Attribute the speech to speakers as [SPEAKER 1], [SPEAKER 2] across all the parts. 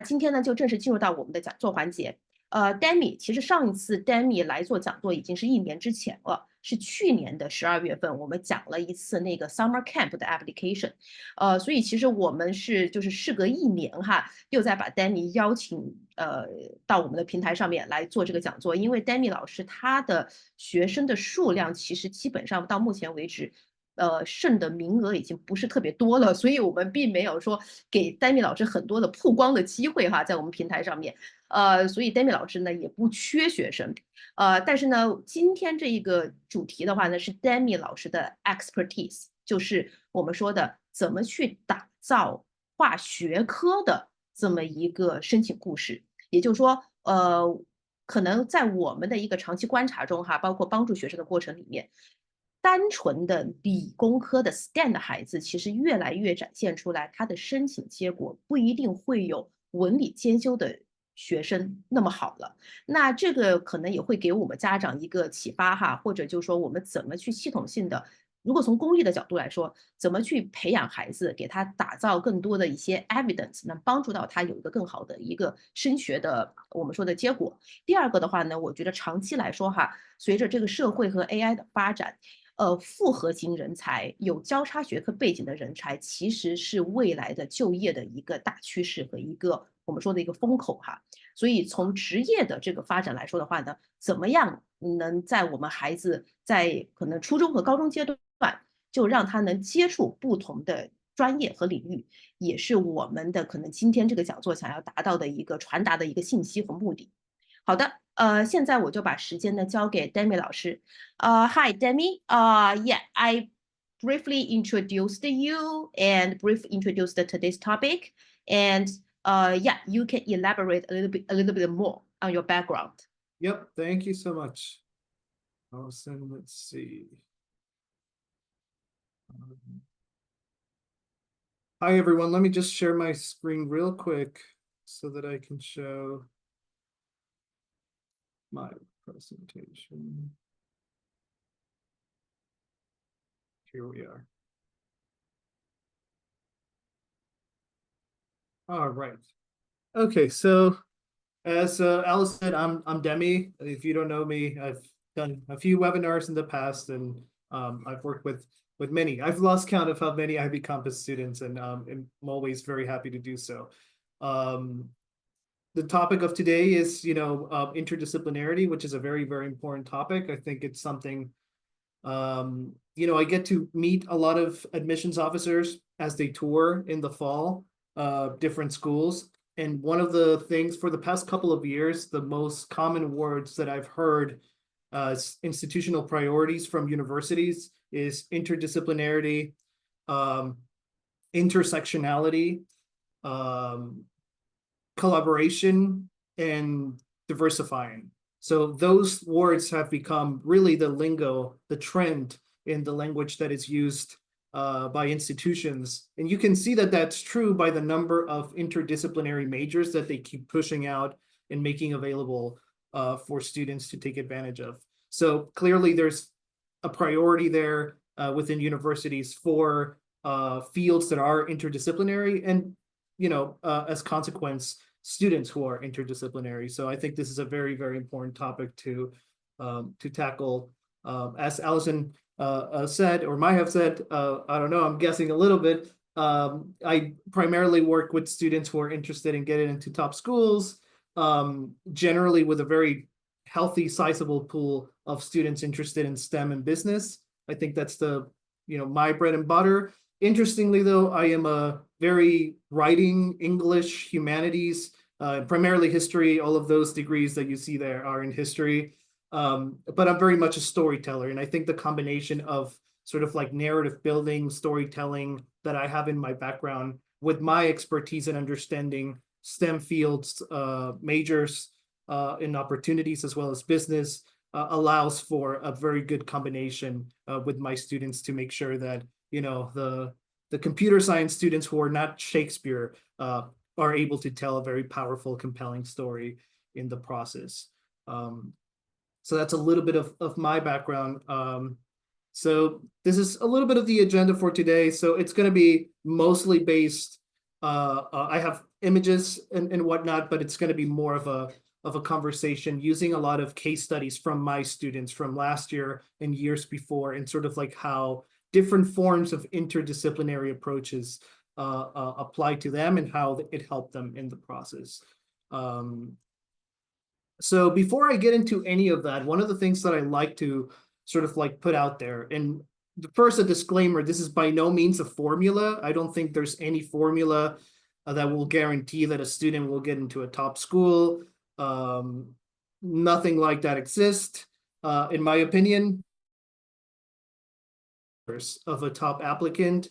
[SPEAKER 1] 今天呢，就正式进入到我们的讲座环节。Demmy， 其实上一次 Demmy 来做讲座已经是1年之前了，是去年的12月份，我们讲了一次那个 Summer Camp 的 application。所以其实我们就是事隔1年哈，又再把 Demmy 邀请到我们的平台上面来做这个讲座，因为 Demmy 老师他的学生的数量其实基本上到目前为止。剩的名额已经不是特别多了，所以我们并没有说给 Demmy 老师很多的曝光的机会哈，在我们平台上面，所以 Demmy 老师呢也不缺学生，但是呢，今天这一个主题的话呢是 Demmy 老师的 expertise， 就是我们说的怎么去打造跨学科的这么一个申请故事，也就是说，可能在我们的一个长期观察中哈，包括帮助学生的过程里面。单纯的理工科的 STEM 的孩子，其实越来越展现出来，他的申请结果不一定会有文理兼修的学生那么好了。那这个可能也会给我们家长一个启发哈，或者就是说我们怎么去系统性的，如果从公益的角度来说，怎么去培养孩子，给他打造更多的一些 evidence， 能帮助到他有一个更好的一个升学的我们说的结果。第二个的话呢，我觉得长期来说哈，随着这个社会和 AI 的发展。复合型人才，有交叉学科背景的人才，其实是未来的就业的一个大趋势和一个我们说的一个风口哈。所以从职业的这个发展来说的话呢，怎么样能在我们孩子在可能初中和高中阶段，就让他能接触不同的专业和领域，也是我们的可能今天这个讲座想要达到的一个传达的一个信息和目的。好的，现在我就把时间呢交给 Demmy 老师。Hi Demmy. Yeah, I briefly introduced you and briefly introduced today's topic, and yeah, you can elaborate a little bit more on your background.
[SPEAKER 2] Yep, thank you so much. Awesome. Let's see. Hi everyone. Let me just share my screen real quick so that I can show my presentation. Here we are. All right. Okay, so as Alice said, I'm Demmy. If you don't know me, I've done a few webinars in the past, and I've worked with many. I've lost count of how many IvyCompass students, and I'm always very happy to do so. The topic of today is, interdisciplinarity, which is a very, very important topic. I think it's something, I get to meet a lot of admissions officers as they tour in the fall, different schools. And one of the things for the past couple of years, the most common words that I've heard as institutional priorities from universities is interdisciplinarity, intersectionality, collaboration, and diversifying. So those words have become really the lingo, the trend in the language that is used by institutions. And you can see that that's true by the number of interdisciplinary majors that they keep pushing out and making available for students to take advantage of. So clearly there's a priority there within universities for fields that are interdisciplinary and, as consequence, students who are interdisciplinary. So I think this is a very, very important topic to tackle. As Allison said, or might have said, I don't know, I'm guessing a little bit. I primarily work with students who are interested in getting into top schools, generally with a very healthy, sizable pool of students interested in STEM and business. I think that's my bread and butter. Interestingly, though, I am a very writing, English, humanities, primarily history. All of those degrees that you see there are in history. But I'm very much a storyteller. And I think the combination of sort of like narrative building, storytelling that I have in my background with my expertise in understanding STEM fields, majors, and opportunities, as well as business, allows for a very good combination with my students to make sure that the computer science students who are not Shakespeare are able to tell a very powerful, compelling story in the process. So that's a little bit of my background. So this is a little bit of the agenda for today. So it's going to be mostly based, I have images and whatnot, but it's going to be more of a conversation using a lot of case studies from my students from last year and years before, and sort of like how different forms of interdisciplinary approaches apply to them and how it helped them in the process. So before I get into any of that, one of the things that I like to sort of like put out there, and first a disclaimer, this is by no means a formula. I don't think there's any formula that will guarantee that a student will get into a top school. Nothing like that exists, in my opinion, of a top applicant.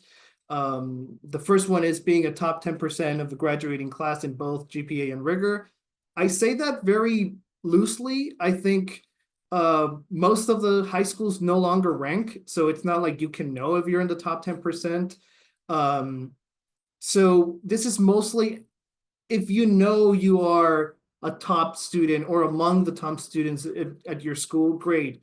[SPEAKER 2] The first one is being a top 10% of the graduating class in both GPA and rigor. I say that very loosely. I think most of the high schools no longer rank, so it's not like you can know if you're in the top 10%. So this is mostly if you know you are a top student or among the top students at your school, great.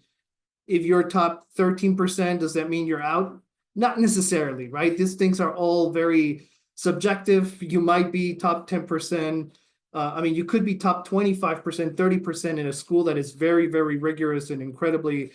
[SPEAKER 2] If you're top 13%, does that mean you're out? Not necessarily, right? These things are all very subjective. You might be top 10%. I mean, you could be top 25%, 30% in a school that is very, very rigorous and incredibly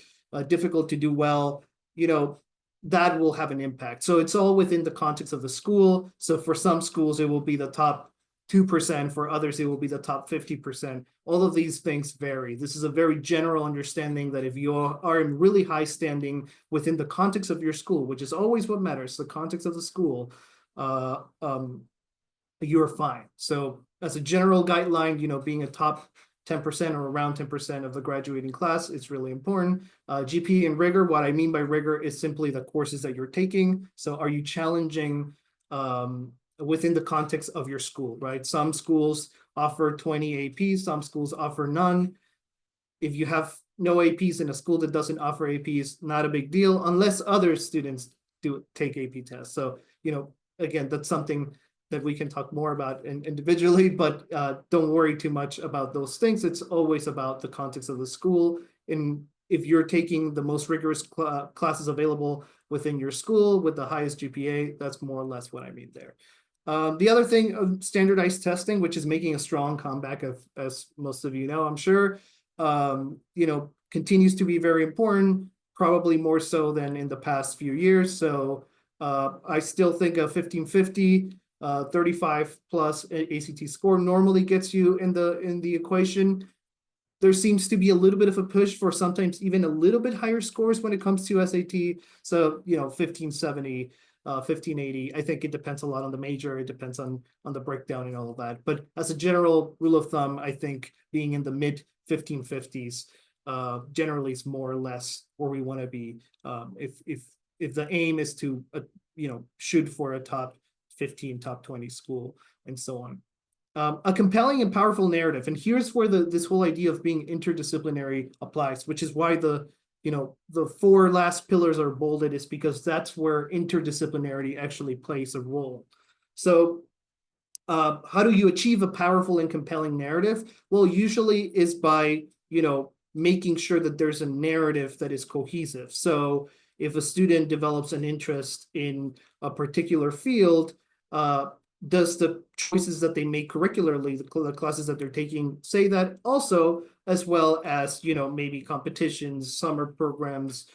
[SPEAKER 2] difficult to do well. You know, that will have an impact. So it's all within the context of the school. So for some schools, it will be the top 2%. For others, it will be the top 50%. All of these things vary. This is a very general understanding that if you are in really high standing within the context of your school, which is always what matters, the context of the school, you're fine. So as a general guideline, you know, being a top 10% or around 10% of the graduating class is really important. GP and rigor, what I mean by rigor is simply the courses that you're taking. So are you challenging within the context of your school, right? Some schools offer 20 APs, some schools offer none. If you have no APs in a school that doesn't offer APs, not a big deal, unless other students do take AP tests. So, you know, again, that's something that we can talk more about individually, but don't worry too much about those things. It's always about the context of the school. And if you're taking the most rigorous classes available within your school with the highest GPA, that's more or less what I mean there. The other thing of standardized testing, which is making a strong comeback, as most of you know, I'm sure, you know, continues to be very important, probably more so than in the past few years. So I still think a 1550, 35 plus ACT score normally gets you in the equation. There seems to be a little bit of a push for sometimes even a little bit higher scores when it comes to SAT. So, you know, 1570, 1580. I think it depends a lot on the major. It depends on the breakdown and all of that. But as a general rule of thumb, I think being in the mid 1550s generally is more or less where we want to be. If the aim is to you know, shoot for a top 15, top 20 school, and so on. A compelling and powerful narrative. And here's where this whole idea of being interdisciplinary applies, which is why the 4 last pillars are bolded, is because that's where interdisciplinarity actually plays a role. So how do you achieve a powerful and compelling narrative? Well, usually is by, you know, making sure that there's a narrative that is cohesive. So if a student develops an interest in a particular field, does the choices that they make curricularly, the classes that they're taking, say that also, as well as, you know, maybe competitions, summer programs,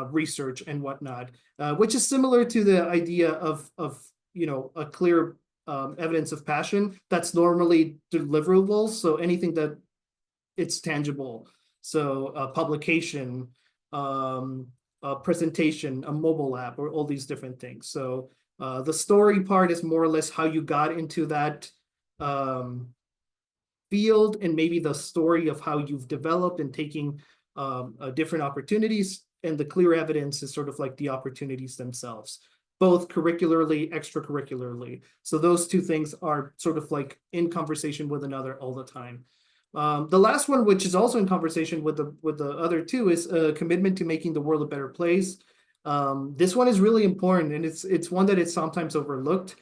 [SPEAKER 2] research and whatnot, which is similar to the idea of you know, a clear evidence of passion that's normally deliverable. So anything that it's tangible. So publication, a presentation, a mobile app, or all these different things. So the story part is more or less how you got into that field, and maybe the story of how you've developed and taking different opportunities. And the clear evidence is sort of like the opportunities themselves, both curricularly, extracurricularly. So those two things are sort of like in conversation with another all the time. The last one, which is also in conversation with the other two, is a commitment to making the world a better place. This one is really important, and it's one that is sometimes overlooked.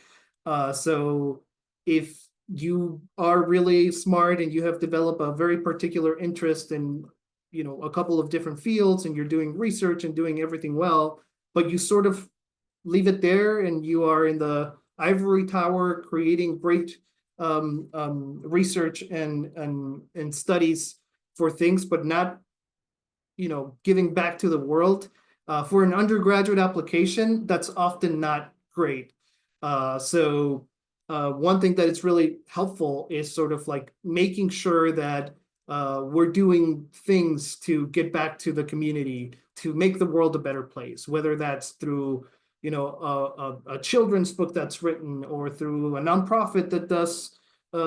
[SPEAKER 2] So if you are really smart and you have developed a very particular interest in, you know, a couple of different fields, and you're doing research and doing everything well, but you sort of leave it there and you are in the ivory tower, creating great research and studies for things, but not, giving back to the world. For an undergraduate application, that's often not great. So one thing that is really helpful is sort of like making sure that we're doing things to get back to the community, to make the world a better place, whether that's through a children's book that's written, or through a nonprofit that does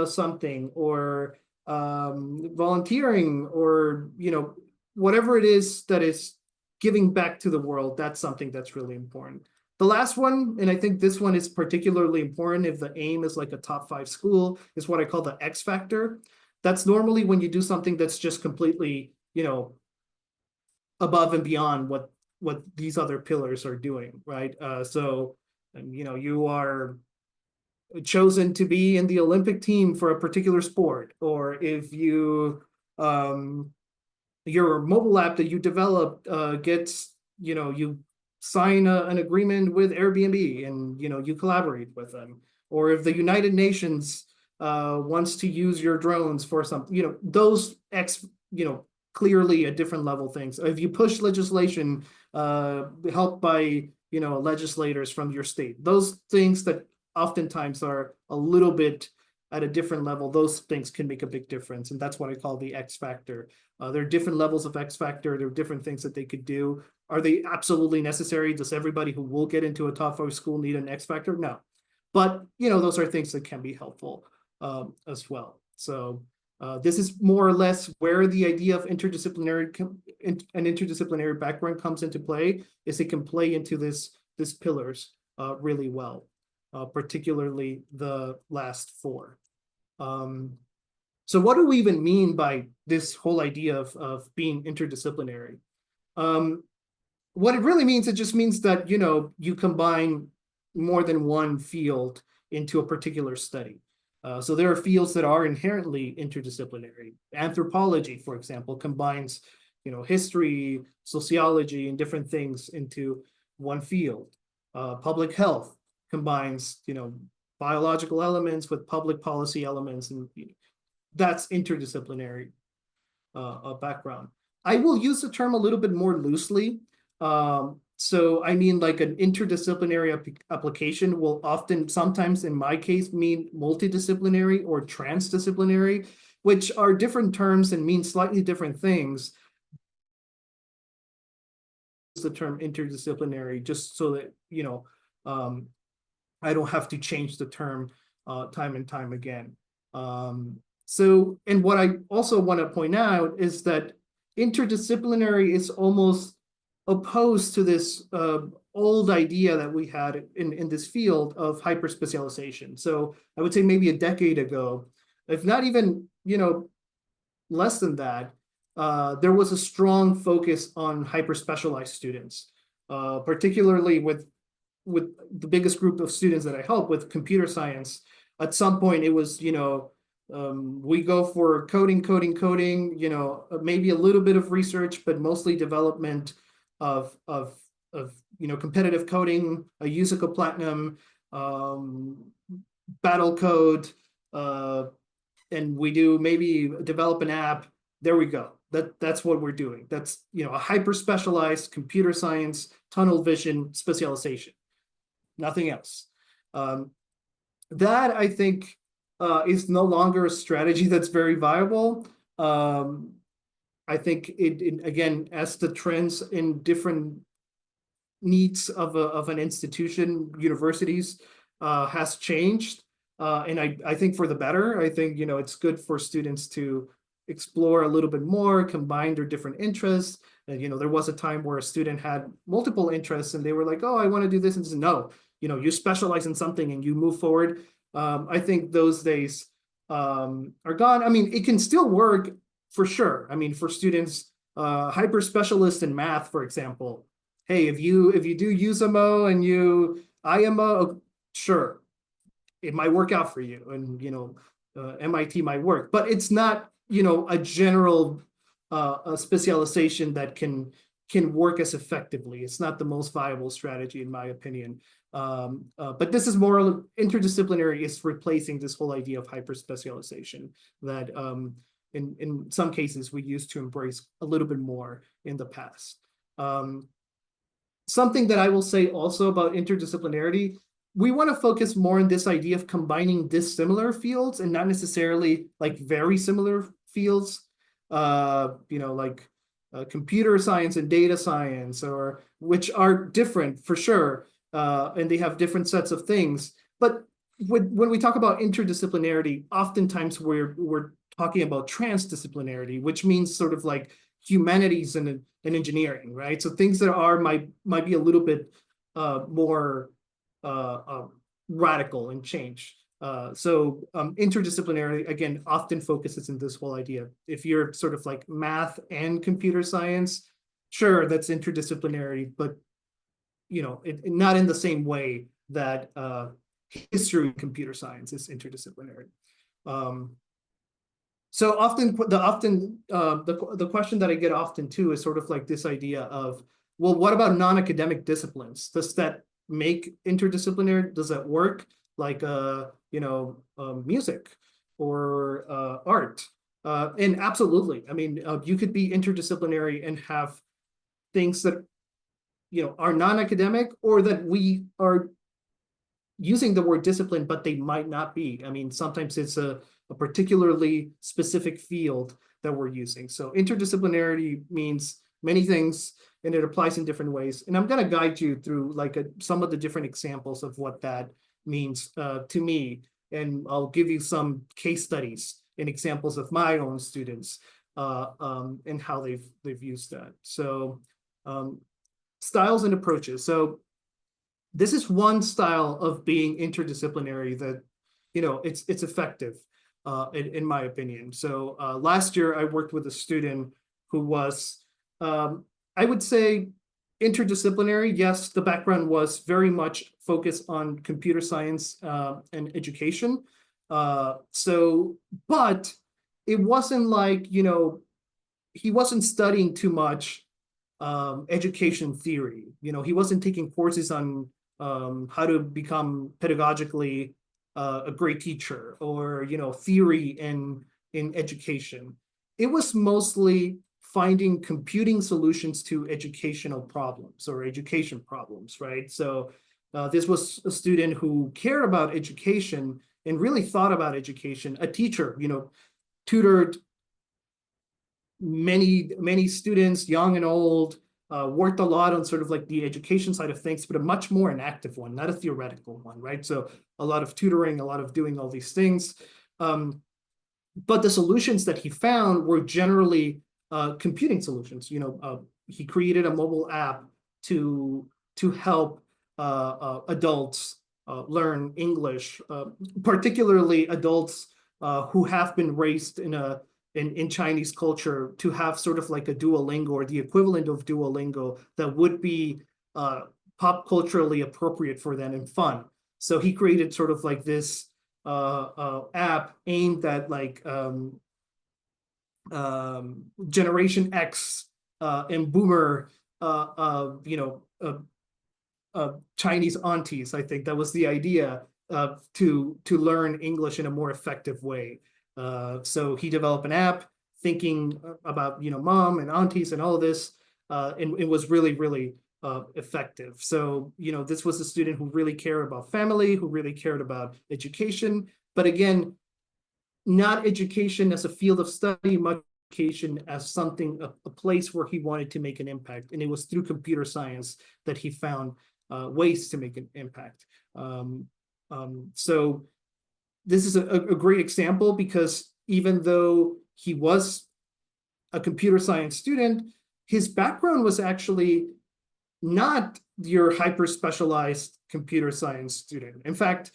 [SPEAKER 2] something, or volunteering, or whatever it is that is giving back to the world. That's something that's really important. The last one, and I think this one is particularly important if the aim is like a top 5 school, is what I call the X factor. That's normally when you do something that's just completely, above and beyond what these other pillars are doing, right? So, you are chosen to be in the Olympic team for a particular sport, or if you, your mobile app that you developed gets, you sign an agreement with Airbnb and, you collaborate with them, or if the United Nations wants to use your drones for something, those clearly at different level things. If you push legislation helped by, legislators from your state, those things that oftentimes are a little bit at a different level, those things can make a big difference. And that's what I call the X factor. There are different levels of X factor. There are different things that they could do. Are they absolutely necessary? Does everybody who will get into a top 5 school need an X factor? No. But, those are things that can be helpful as well. So this is more or less where the idea of interdisciplinary background comes into play, is it can play into this pillars really well, particularly the last 4. So what do we even mean by this whole idea of being interdisciplinary? What it really means, it just means that, you combine more than one field into a particular study. So there are fields that are inherently interdisciplinary. Anthropology, for example, combines, history, sociology, and different things into one field. Public health combines, biological elements with public policy elements, and that's interdisciplinary background. I will use the term a little bit more loosely. So I mean, like an interdisciplinary application will often, sometimes in my case, mean multidisciplinary or transdisciplinary, which are different terms and mean slightly different things. The term interdisciplinary, just so that, I don't have to change the term time and time again. So, and what I also want to point out is that interdisciplinary is almost opposed to this old idea that we had in this field of hyperspecialization. So I would say maybe a decade ago, if not even, less than that, there was a strong focus on hyperspecialized students, particularly with the biggest group of students that I help with, computer science. At some point it was, we go for coding, maybe a little bit of research, but mostly development of competitive coding, a Usico Platinum, battle code, and we do maybe develop an app. There we go. That's what we're doing. That's, a hyper specialized computer science, tunnel vision specialization. Nothing else. That, I think, is no longer a strategy that's very viable. I think it again, as the trends in different needs of an institution, universities, has changed, and I think for the better. I think, it's good for students to explore a little bit more, combine their different interests. And, there was a time where a student had multiple interests and they were like, oh, I want to do this, and no, you specialize in something and you move forward. I think those days are gone. I mean, it can still work for sure. I mean, for students, hyper specialists in math, for example, hey, if you do USMO and you IMO, sure, it might work out for you, and MIT might work, but it's not a general a specialization that can work as effectively. It's not the most viable strategy, in my opinion. But this is more interdisciplinary is replacing this whole idea of hyper-specialization that in some cases we used to embrace a little bit more in the past. Something that I will say also about interdisciplinarity, we want to focus more on this idea of combining dissimilar fields and not necessarily like very similar fields, like computer science and data science, or which are different for sure, and they have different sets of things. But when we talk about interdisciplinarity, oftentimes we're talking about transdisciplinarity, which means sort of like humanities and engineering, right? So things that might be a little bit more radical and change. So interdisciplinary, again, often focuses in this whole idea. If you're sort of like math and computer science, sure, that's interdisciplinary, but not in the same way that history and computer science is interdisciplinary. So often the question that I get often too is sort of like this idea of, well, what about non-academic disciplines? Does that make interdisciplinary? Does that work? Like music or art? And absolutely. I mean, you could be interdisciplinary and have things that are non-academic, or that we are using the word discipline, but they might not be. I mean, sometimes it's a particularly specific field that we're using. So interdisciplinarity means many things, and it applies in different ways. And I'm going to guide you through like some of the different examples of what that means to me. And I'll give you some case studies and examples of my own students and how they've used that. So styles and approaches. So this is one style of being interdisciplinary that, it's effective in my opinion. So last year I worked with a student who was, I would say, interdisciplinary. Yes, the background was very much focused on computer science and education. But it wasn't like, he wasn't studying too much education theory. He wasn't taking courses on how to become pedagogically a great teacher, or theory in education. It was mostly finding computing solutions to educational problems or education problems, right? So this was a student who cared about education and really thought about education. A teacher, tutored many students, young and old, worked a lot on sort of like the education side of things, but a much more an active one, not a theoretical one, right? So a lot of tutoring, a lot of doing all these things. But the solutions that he found were generally computing solutions. He created a mobile app to help adults learn English, particularly adults who have been raised in Chinese culture, to have sort of like a Duolingo or the equivalent of Duolingo that would be pop culturally appropriate for them and fun. So he created sort of like this app aimed at like Generation X and Boomer, Chinese aunties. I think that was the idea to learn English in a more effective way. So he developed an app thinking about mom and aunties and all of this, and it was really effective. So this was a student who really cared about family, who really cared about education, but again, not education as a field of study, much education as something, a place where he wanted to make an impact. And it was through computer science that he found ways to make an impact. So this is a great example, because even though he was a computer science student, his background was actually not your hyper-specialized computer science student. In fact,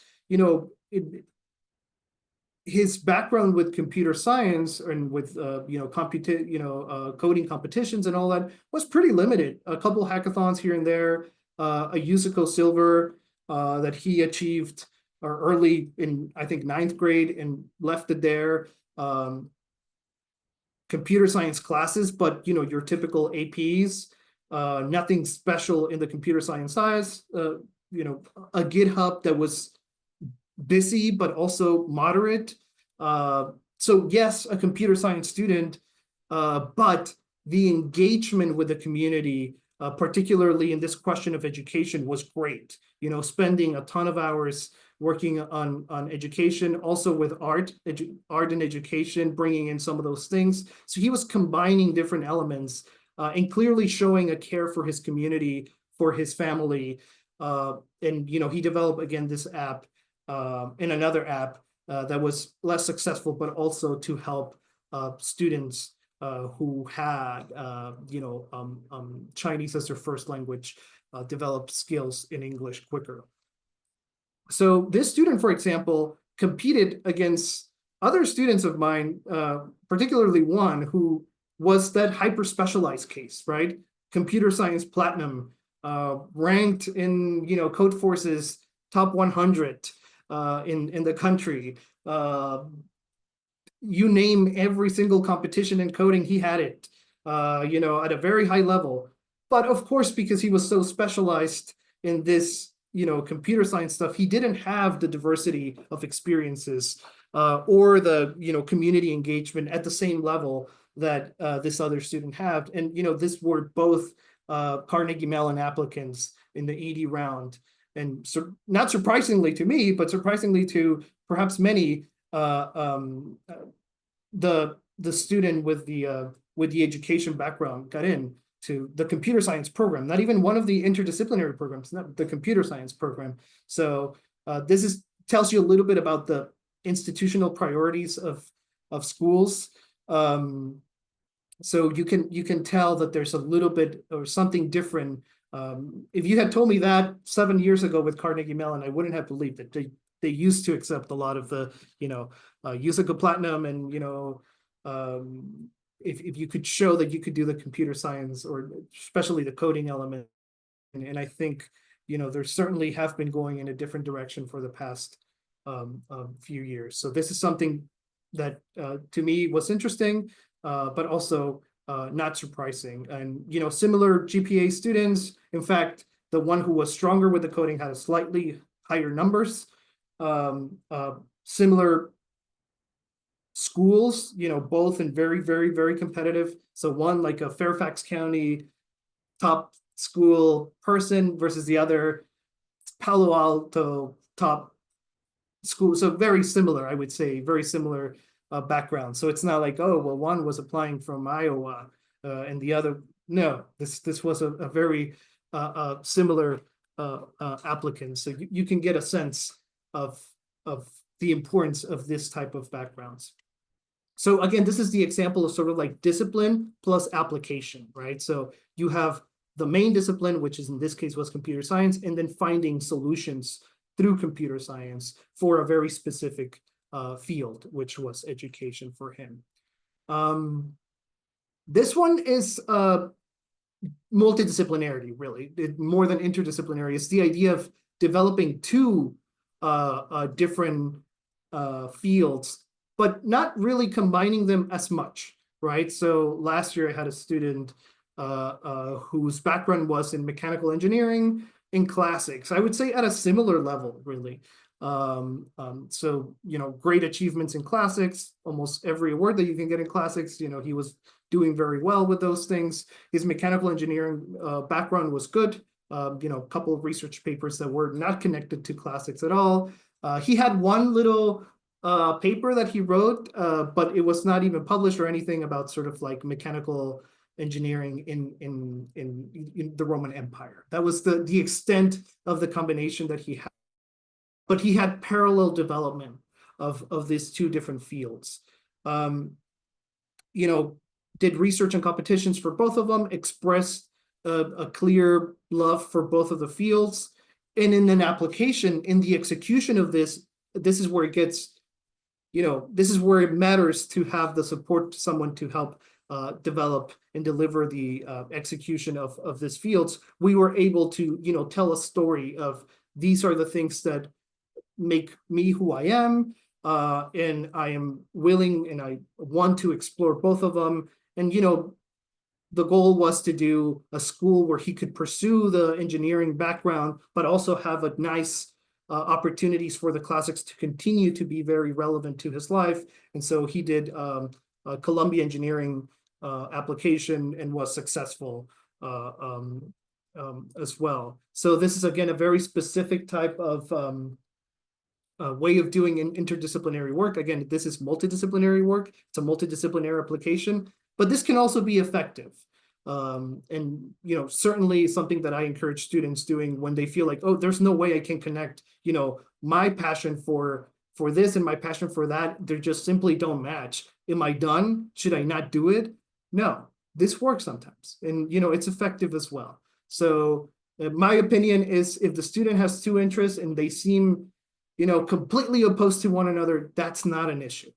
[SPEAKER 2] his background with computer science and with coding competitions and all that was pretty limited. A couple hackathons here and there, a USICO silver that he achieved early in, I think, 9th grade, and left it there. Computer science classes, but your typical APs, nothing special in the computer science a GitHub that was busy, but also moderate. So yes, a computer science student, but the engagement with the community, particularly in this question of education, was great. Spending a ton of hours working on education, also with art and education, bringing in some of those things. So he was combining different elements and clearly showing a care for his community, for his family. And he developed, again, this app and another app that was less successful, but also to help students who had Chinese as their first language develop skills in English quicker. So this student, for example, competed against other students of mine, particularly one who was that hyper-specialized case, right? Computer science platinum, ranked in Codeforce's top 100 in the country. You name every single competition in coding, he had it, at a very high level. But of course, because he was so specialized in this, computer science stuff, he didn't have the diversity of experiences or the, community engagement at the same level that this other student had. And, this were both Carnegie Mellon applicants in the 80 round. And so, not surprisingly to me, but surprisingly to perhaps many, the student with the education background got in to the computer science program, not even one of the interdisciplinary programs, not the computer science program. So this tells you a little bit about the institutional priorities of schools. So you can tell that there's a little bit or something different. If you had told me that 7 years ago with Carnegie Mellon, I wouldn't have believed it. They used to accept a lot of the, Usica Platinum, and, if you could show that you could do the computer science or especially the coding element. And I think, there certainly have been going in a different direction for the past few years. So this is something that to me was interesting, but also not surprising. And, similar GPA students, in fact, the one who was stronger with the coding had a slightly higher numbers. Similar schools, both in very, very, very competitive. So one like a Fairfax County top school person versus the other Palo Alto top school. So very similar, I would say, very similar background. So it's not like, oh, well, one was applying from Iowa and the other, no, this was a very similar applicant. So you can get a sense of the importance of this type of backgrounds. So again, this is the example of sort of like discipline plus application, right? So you have the main discipline, which is in this case was computer science, and then finding solutions through computer science for a very specific field, which was education for him. This one is multidisciplinarity, really, more than interdisciplinary. It's the idea of developing two different fields, but not really combining them as much, right? So last year I had a student whose background was in mechanical engineering in classics. I would say at a similar level, really. So, great achievements in classics, almost every award that you can get in classics, he was doing very well with those things. His mechanical engineering background was good. A couple of research papers that were not connected to classics at all. He had one little paper that he wrote, but it was not even published or anything about sort of like mechanical engineering in the Roman Empire. That was the extent of the combination that he had. But he had parallel development of these two different fields. Did research and competitions for both of them, expressed a clear love for both of the fields. And in an application, in the execution of this is where it gets, this is where it matters to have the support to someone to help develop and deliver the execution of these fields. We were able to, tell a story of these are the things that make me who I am, and I am willing and I want to explore both of them. And, the goal was to do a school where he could pursue the engineering background, but also have a nice opportunities for the classics to continue to be very relevant to his life. And so he did a Columbia engineering application and was successful as well. So this is, again, a very specific type of way of doing interdisciplinary work. Again, this is multidisciplinary work. It's a multidisciplinary application, but this can also be effective. And, you know, certainly something that I encourage students doing when they feel like, oh, there's no way I can connect, you know, my passion for this and my passion for that, they just simply don't match. Am I done? Should I not do it? No, this works sometimes. And, you know, it's effective as well. So my opinion is if the student has two interests and they seem, you know, completely opposed to one another, that's not an issue.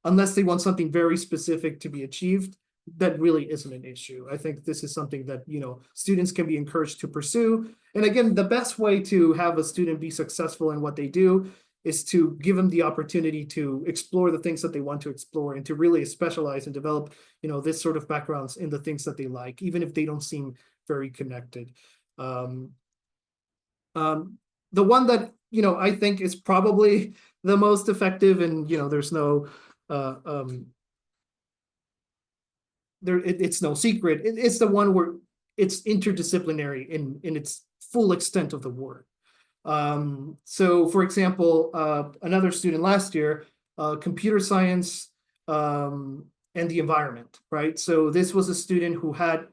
[SPEAKER 2] Unless they want something very specific to be achieved, that really isn't an issue. I think this is something that, you know, students can be encouraged to pursue. And again, the best way to have a student be successful in what they do is to give them the opportunity to explore the things that they want to explore and to really specialize and develop, you know, this sort of backgrounds in the things that they like, even if they don't seem very connected. The one that, you know, I think is probably the most effective, and, you know, there's no, it's no secret. It's the one where it's interdisciplinary in its full extent of the word. So, for example, another student last year, computer science and the environment, right? So this was a student who had,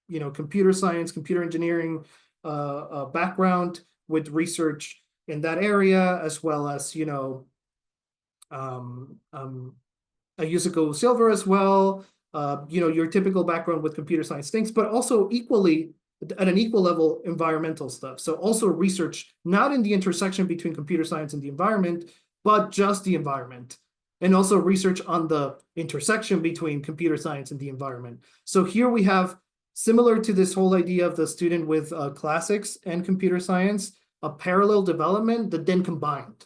[SPEAKER 2] you know, computer science, computer engineering background with research in that area, as well as, you know, a Yusuko Silver as well. You know, your typical background with computer science things, but also equally at an equal level, environmental stuff. So also research, not in the intersection between computer science and the environment, but just the environment. And also research on the intersection between computer science and the environment. So here we have, similar to this whole idea of the student with classics and computer science, a parallel development that then combined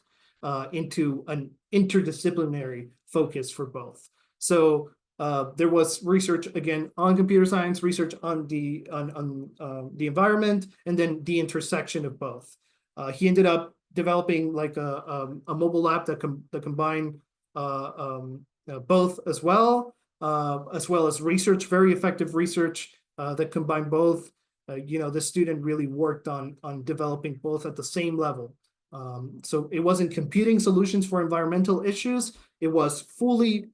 [SPEAKER 2] into an interdisciplinary focus for both. So there was research again on computer science, research on the environment, and then the intersection of both. He ended up developing like a mobile app that combined both as well as research, very effective research that combined both. You know, the student really worked on developing both at the same level. So it wasn't computing solutions for environmental issues. It was fully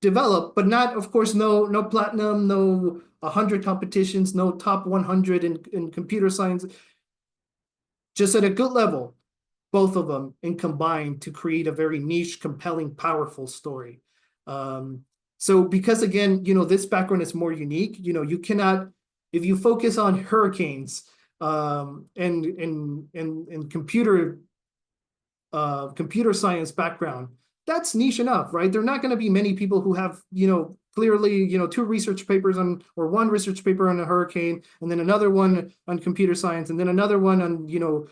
[SPEAKER 2] developed, but not, of course, no platinum, no 100 competitions, no top 100 in computer science. Just at a good level, both of them, and combined to create a very niche, compelling, powerful story. So because, again, you know, this background is more unique, you know, you cannot, if you focus on hurricanes and computer science background, that's niche enough, right? There are not going to be many people who have, you know, clearly, you know, two research papers on, or one research paper on a hurricane, and then another one on computer science, and then another one on, you know,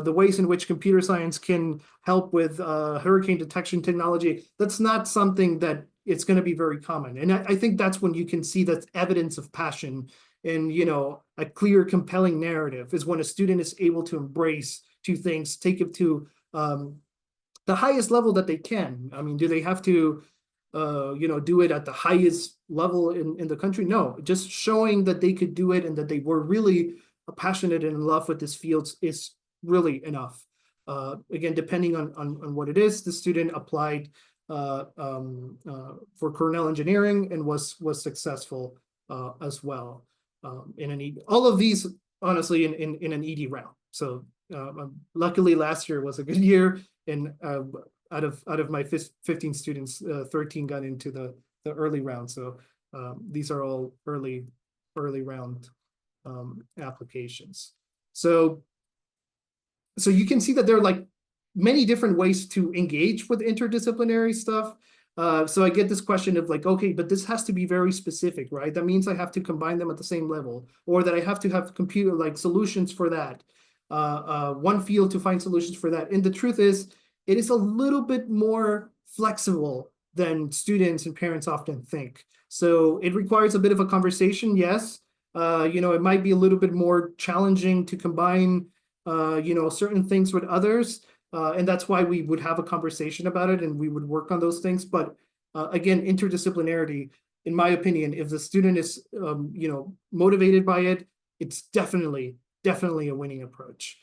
[SPEAKER 2] the ways in which computer science can help with hurricane detection technology. That's not something that it's going to be very common. And I think that's when you can see that evidence of passion and, you know, a clear, compelling narrative is when a student is able to embrace two things, take it to the highest level that they can. I mean, do they have to, you know, do it at the highest level in the country? No, just showing that they could do it and that they were really passionate and in love with this field is really enough. Again, depending on what it is, the student applied for Cornell Engineering and was successful as well in an all of these, honestly, in an ED round. So luckily last year was a good year, and out of my 15 students, 13 got into the early round. So these are all early round applications. So you can see that there are like many different ways to engage with interdisciplinary stuff. So I get this question of like, okay, but this has to be very specific, right? That means I have to combine them at the same level, or that I have to have computer like solutions for that, one field to find solutions for that. And the truth is, it is a little bit more flexible than students and parents often think. So it requires a bit of a conversation, yes. It might be a little bit more challenging to combine, certain things with others. And that's why we would have a conversation about it and we would work on those things. But again, interdisciplinarity, in my opinion, if the student is, motivated by it, it's definitely a winning approach.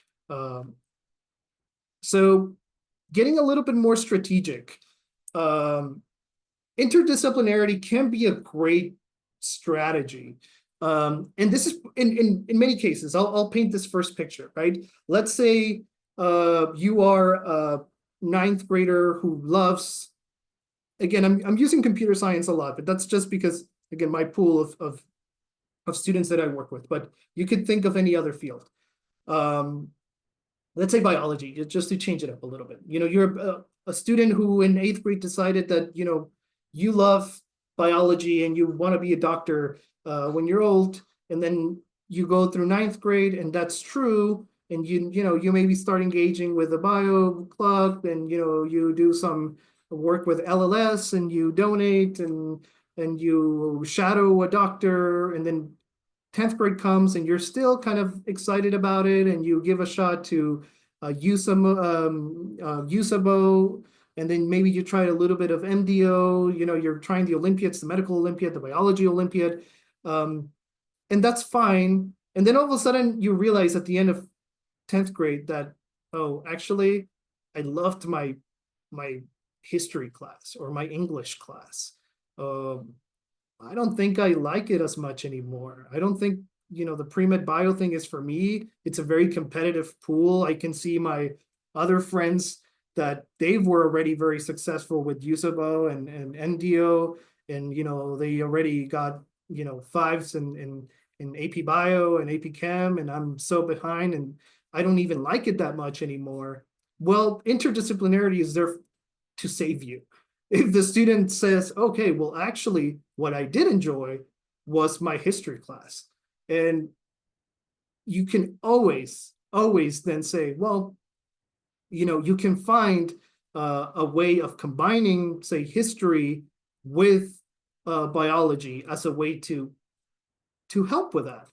[SPEAKER 2] So getting a little bit more strategic, interdisciplinarity can be a great strategy. And this is in many cases, I'll paint this first picture, right? Let's say you are a ninth grader who loves, again, I'm using computer science a lot, but that's just because, again, my pool of students that I work with, but you could think of any other field. Let's say biology, just to change it up a little bit. You're a student who in 8th grade decided that, you love biology and you want to be a doctor when you're old, and then you go through 9th grade and that's true. And you maybe start engaging with a bio club and, you do some work with LLS and you donate and you shadow a doctor, and then 10th grade comes and you're still kind of excited about it and you give a shot to USABO, and then maybe you try a little bit of MDO, you're trying the Olympiads, the medical Olympiad, the biology Olympiad, and that's fine. And then all of a sudden you realize at the end of 10th grade that, oh, actually, I loved my history class or my English class. I don't think I like it as much anymore. I don't think, the pre-med bio thing is for me. It's a very competitive pool. I can see my other friends that they were already very successful with USABO and NDO, and, they already got, 5s in AP Bio and AP Chem, and I'm so behind and I don't even like it that much anymore. Well, interdisciplinarity is there to save you. If the student says, okay, well, actually, what I did enjoy was my history class. And you can always then say, well, you can find a way of combining, say, history with biology as a way to help with that.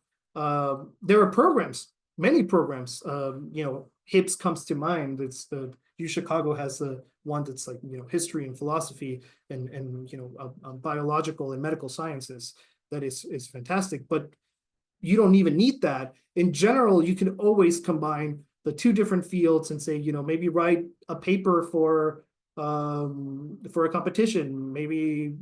[SPEAKER 2] There are programs, many programs, HIPS comes to mind. It's the UChicago has one that's like, history and philosophy and biological and medical sciences. That is fantastic, but you don't even need that. In general, you can always combine the two different fields and say, maybe write a paper for a competition, maybe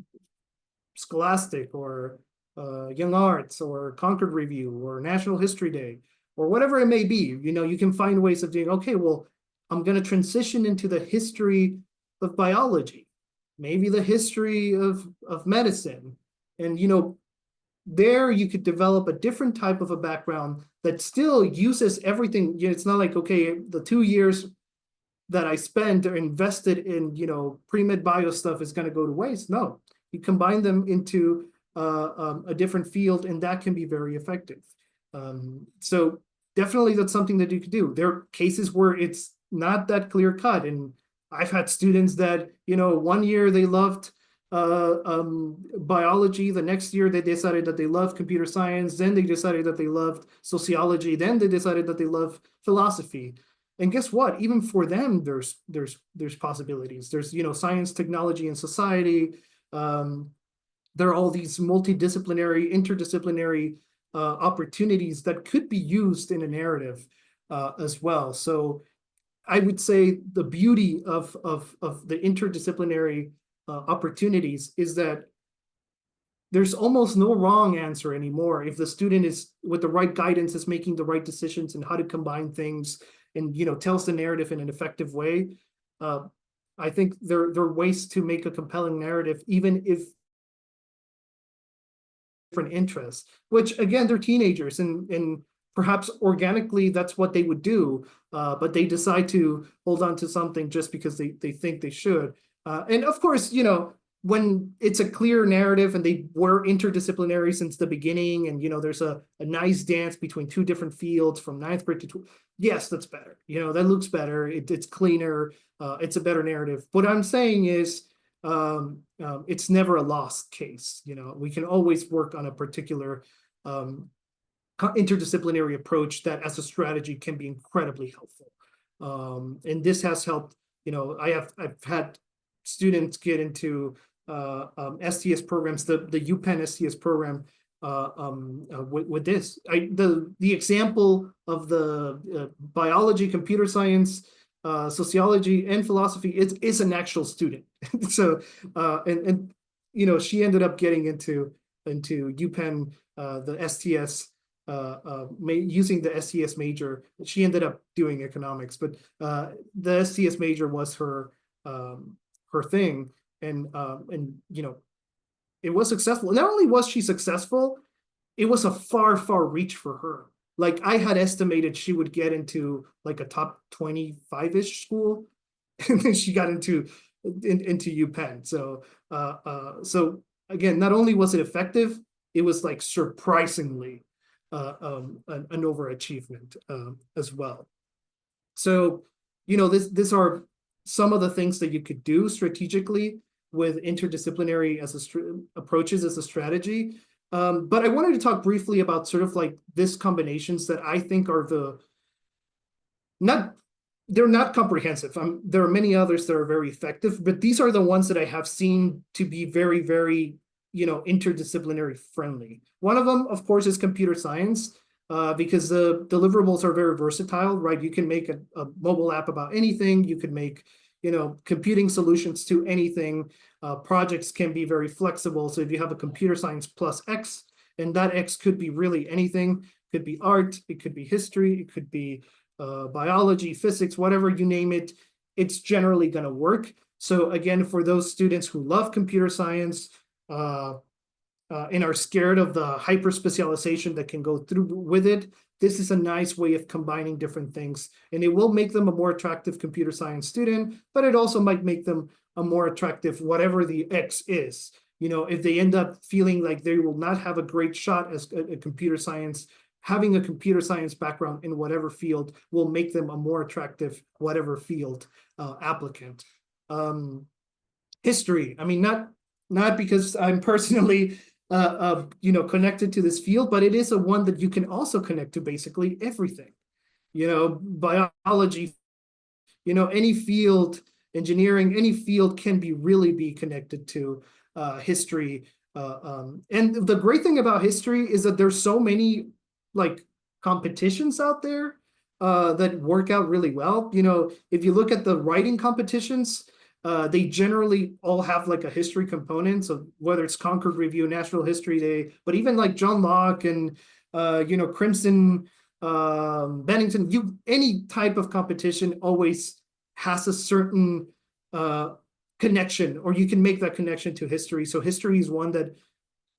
[SPEAKER 2] Scholastic or Young Arts or Concord Review or National History Day or whatever it may be. You can find ways of doing, okay, well, I'm going to transition into the history of biology, maybe the history of medicine. And, there you could develop a different type of a background that still uses everything. It's not like, okay, the 2 years that I spent or invested in, pre-med bio stuff is going to go to waste. No, you combine them into a different field, and that can be very effective. So definitely that's something that you could do. There are cases where it's not that clear cut. And I've had students that, 1 year they loved biology, the next year they decided that they loved computer science, then they decided that they loved sociology, then they decided that they love philosophy. And guess what? Even for them, there's possibilities. There's, science, technology, and society. There are all these multidisciplinary, interdisciplinary opportunities that could be used in a narrative as well. So I would say the beauty of the interdisciplinary opportunities is that there's almost no wrong answer anymore. If the student is with the right guidance, is making the right decisions and how to combine things and, tells the narrative in an effective way, I think there are ways to make a compelling narrative, even if different interests, which again, they're teenagers and perhaps organically that's what they would do, but they decide to hold on to something just because they think they should. And of course, when it's a clear narrative and they were interdisciplinary since the beginning, and there's a nice dance between two different fields from 9th grade to yes, that's better. That looks better. It's cleaner. It's a better narrative. What I'm saying is it's never a lost case. We can always work on a particular interdisciplinary approach that as a strategy can be incredibly helpful. And this has helped, I've had students get into STS programs, the UPenn STS program with this. The example of the biology, computer science, sociology, and philosophy is an actual student. So and she ended up getting into UPenn, the STS, using the STS major. She ended up doing economics, but the STS major was her thing, and it was successful. Not only was she successful, it was a far reach for her. Like I had estimated she would get into like a top 25-ish school, and then she got into UPenn. So again, not only was it effective, it was like surprisingly an overachievement as well. So these are some of the things that you could do strategically with interdisciplinary approaches as a strategy. But I wanted to talk briefly about sort of like this combinations that I think are they're not comprehensive. There are many others that are very effective, but these are the ones that I have seen to be very, interdisciplinary friendly. One of them, of course, is computer science, because the deliverables are very versatile, right? You can make a mobile app about anything. You could make, computing solutions to anything. Projects can be very flexible. So if you have a computer science plus X, and that X could be really anything, it could be art, it could be history, it could be biology, physics, whatever you name it, it's generally going to work. So again, for those students who love computer science and are scared of the hyper specialization that can go through with it, this is a nice way of combining different things, and it will make them a more attractive computer science student, but it also might make them a more attractive whatever the X is. If they end up feeling like they will not have a great shot as a computer science, having a computer science background in whatever field will make them a more attractive whatever field applicant. History, I mean, not because I'm personally connected to this field, but it is a one that you can also connect to basically everything. Biology, any field, engineering, any field can really be connected to history. And the great thing about history is that there's so many like competitions out there that work out really well. If you look at the writing competitions, they generally all have like a history component. So whether it's Concord Review, National History Day, but even like John Locke and Crimson, Bennington, any type of competition always has a certain connection, or you can make that connection to history. So history is one that,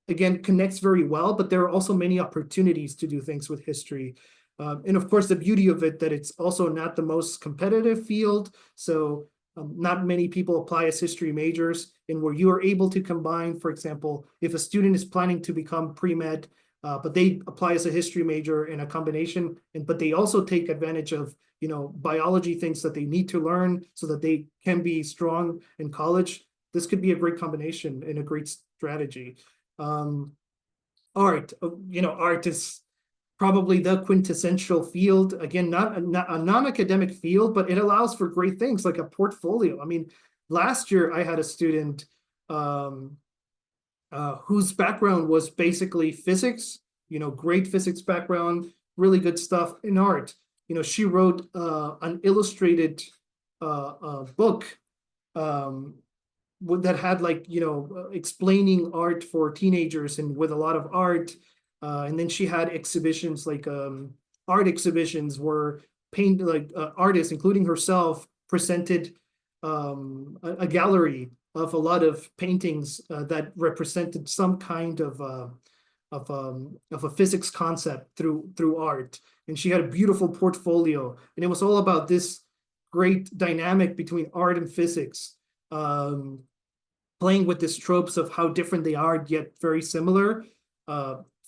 [SPEAKER 2] again, connects very well, but there are also many opportunities to do things with history. And of course, the beauty of it, that it's also not the most competitive field. So not many people apply as history majors, and where you are able to combine, for example, if a student is planning to become pre-med, but they apply as a history major in a combination, but they also take advantage of biology things that they need to learn so that they can be strong in college. This could be a great combination and a great strategy. Art, art is probably the quintessential field. Again, not a non-academic field, but it allows for great things like a portfolio. I mean, last year I had a student whose background was basically physics, great physics background, really good stuff in art. She wrote an illustrated book that had explaining art for teenagers and with a lot of art. And then she had exhibitions like art exhibitions where artists, including herself, presented a gallery of a lot of paintings that represented some kind of a physics concept through art. And she had a beautiful portfolio, and it was all about this great dynamic between art and physics, playing with these tropes of how different they are yet very similar.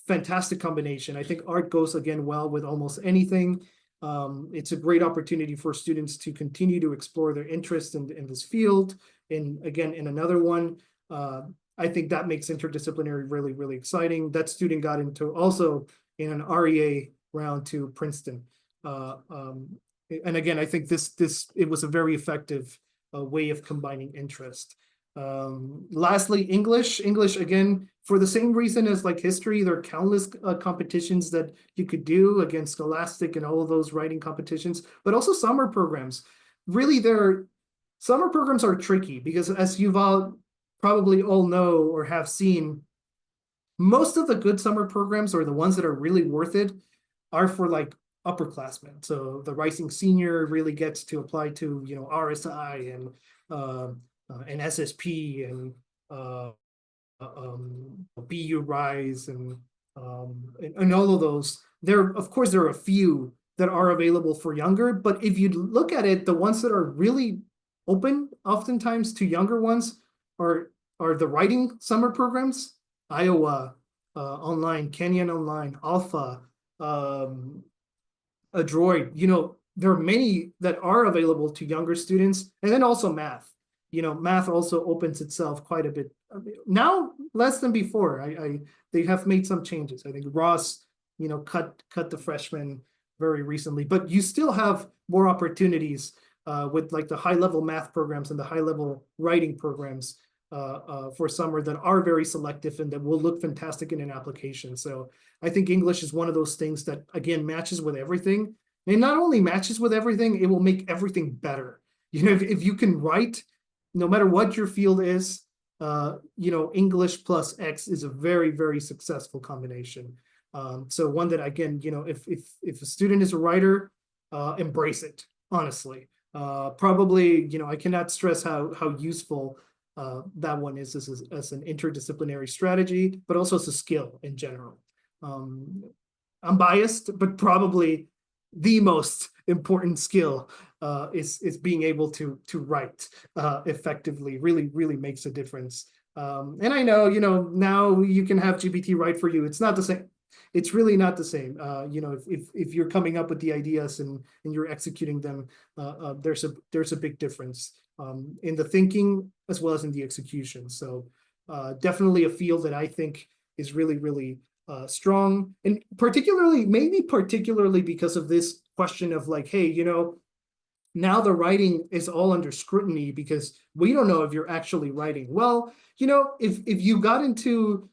[SPEAKER 2] Fantastic combination. I think art goes again well with almost anything. It's a great opportunity for students to continue to explore their interest in this field. in another one. I think that makes interdisciplinary really, really exciting. That student got into also in an REA round to Princeton. And again, I think it was a very effective way of combining interest. Lastly, English again, for the same reason as like history, there are countless competitions that you could do against Scholastic and all of those writing competitions, but also summer programs. Really, summer programs are tricky because, as you've all probably all know or have seen, most of the good summer programs, or the ones that are really worth it, are for like upperclassmen. So the rising senior really gets to apply to, you know, RSI and SSP and BU Rise and all of those. Of course, there are a few that are available for younger, but if you look at it, the ones that are really open oftentimes to younger ones are the writing summer programs, Iowa Online, Kenyon Online, Alpha, Adroit. You know, there are many that are available to younger students, and then also math. You know, math also opens itself quite a bit now, less than before. They have made some changes. I think Ross, you know, cut the freshmen very recently, but you still have more opportunities with like the high level math programs and the high level writing programs for summer that are very selective and that will look fantastic in an application. So I think English is one of those things that, again, matches with everything. And not only matches with everything, it will make everything better. You know, if you can write, no matter what your field is, you know, English plus X is a very, very successful combination. So one that, again, you know, if a student is a writer, embrace it, honestly. Probably, you know, I cannot stress how useful that one is as an interdisciplinary strategy, but also as a skill in general. I'm biased, but probably the most important skill is being able to write effectively. Really makes a difference. And I know, you know, now you can have GPT write for you. It's not the same. It's really not the same. You know, if you're coming up with the ideas and you're executing them, there's a big difference in the thinking as well as in the execution. So definitely a field that I think is really strong, and maybe particularly because of this question of like, hey, you know, now the writing is all under scrutiny because we don't know if you're actually writing. Well, you know, if you got into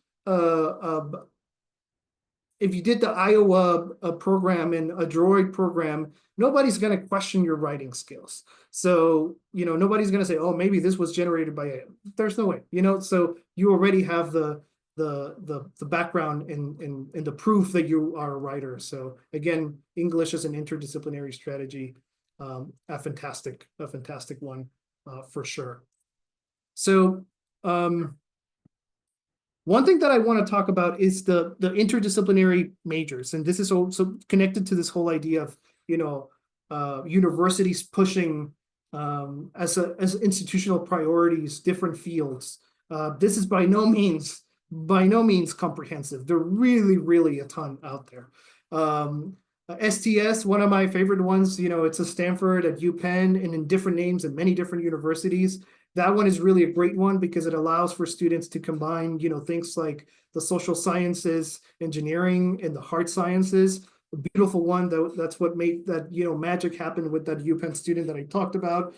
[SPEAKER 2] if you did the Iowa program and a Droid program, nobody's going to question your writing skills. So, you know, nobody's going to say, oh, maybe this was generated by AI. There's no way, you know, so you already have the background in the proof that you are a writer. So again, English as an interdisciplinary strategy, a fantastic one for sure. So one thing that I want to talk about is the interdisciplinary majors, and this is also connected to this whole idea of, you know, universities pushing as institutional priorities different fields. This is by no means comprehensive. There are really a ton out there. STS, one of my favorite ones, you know, it's a Stanford, at UPenn, and in different names and many different universities. That one is really a great one because it allows for students to combine, you know, things like the social sciences, engineering, and the hard sciences. A beautiful one. That's what made that, you know, magic happen with that UPenn student that I talked about.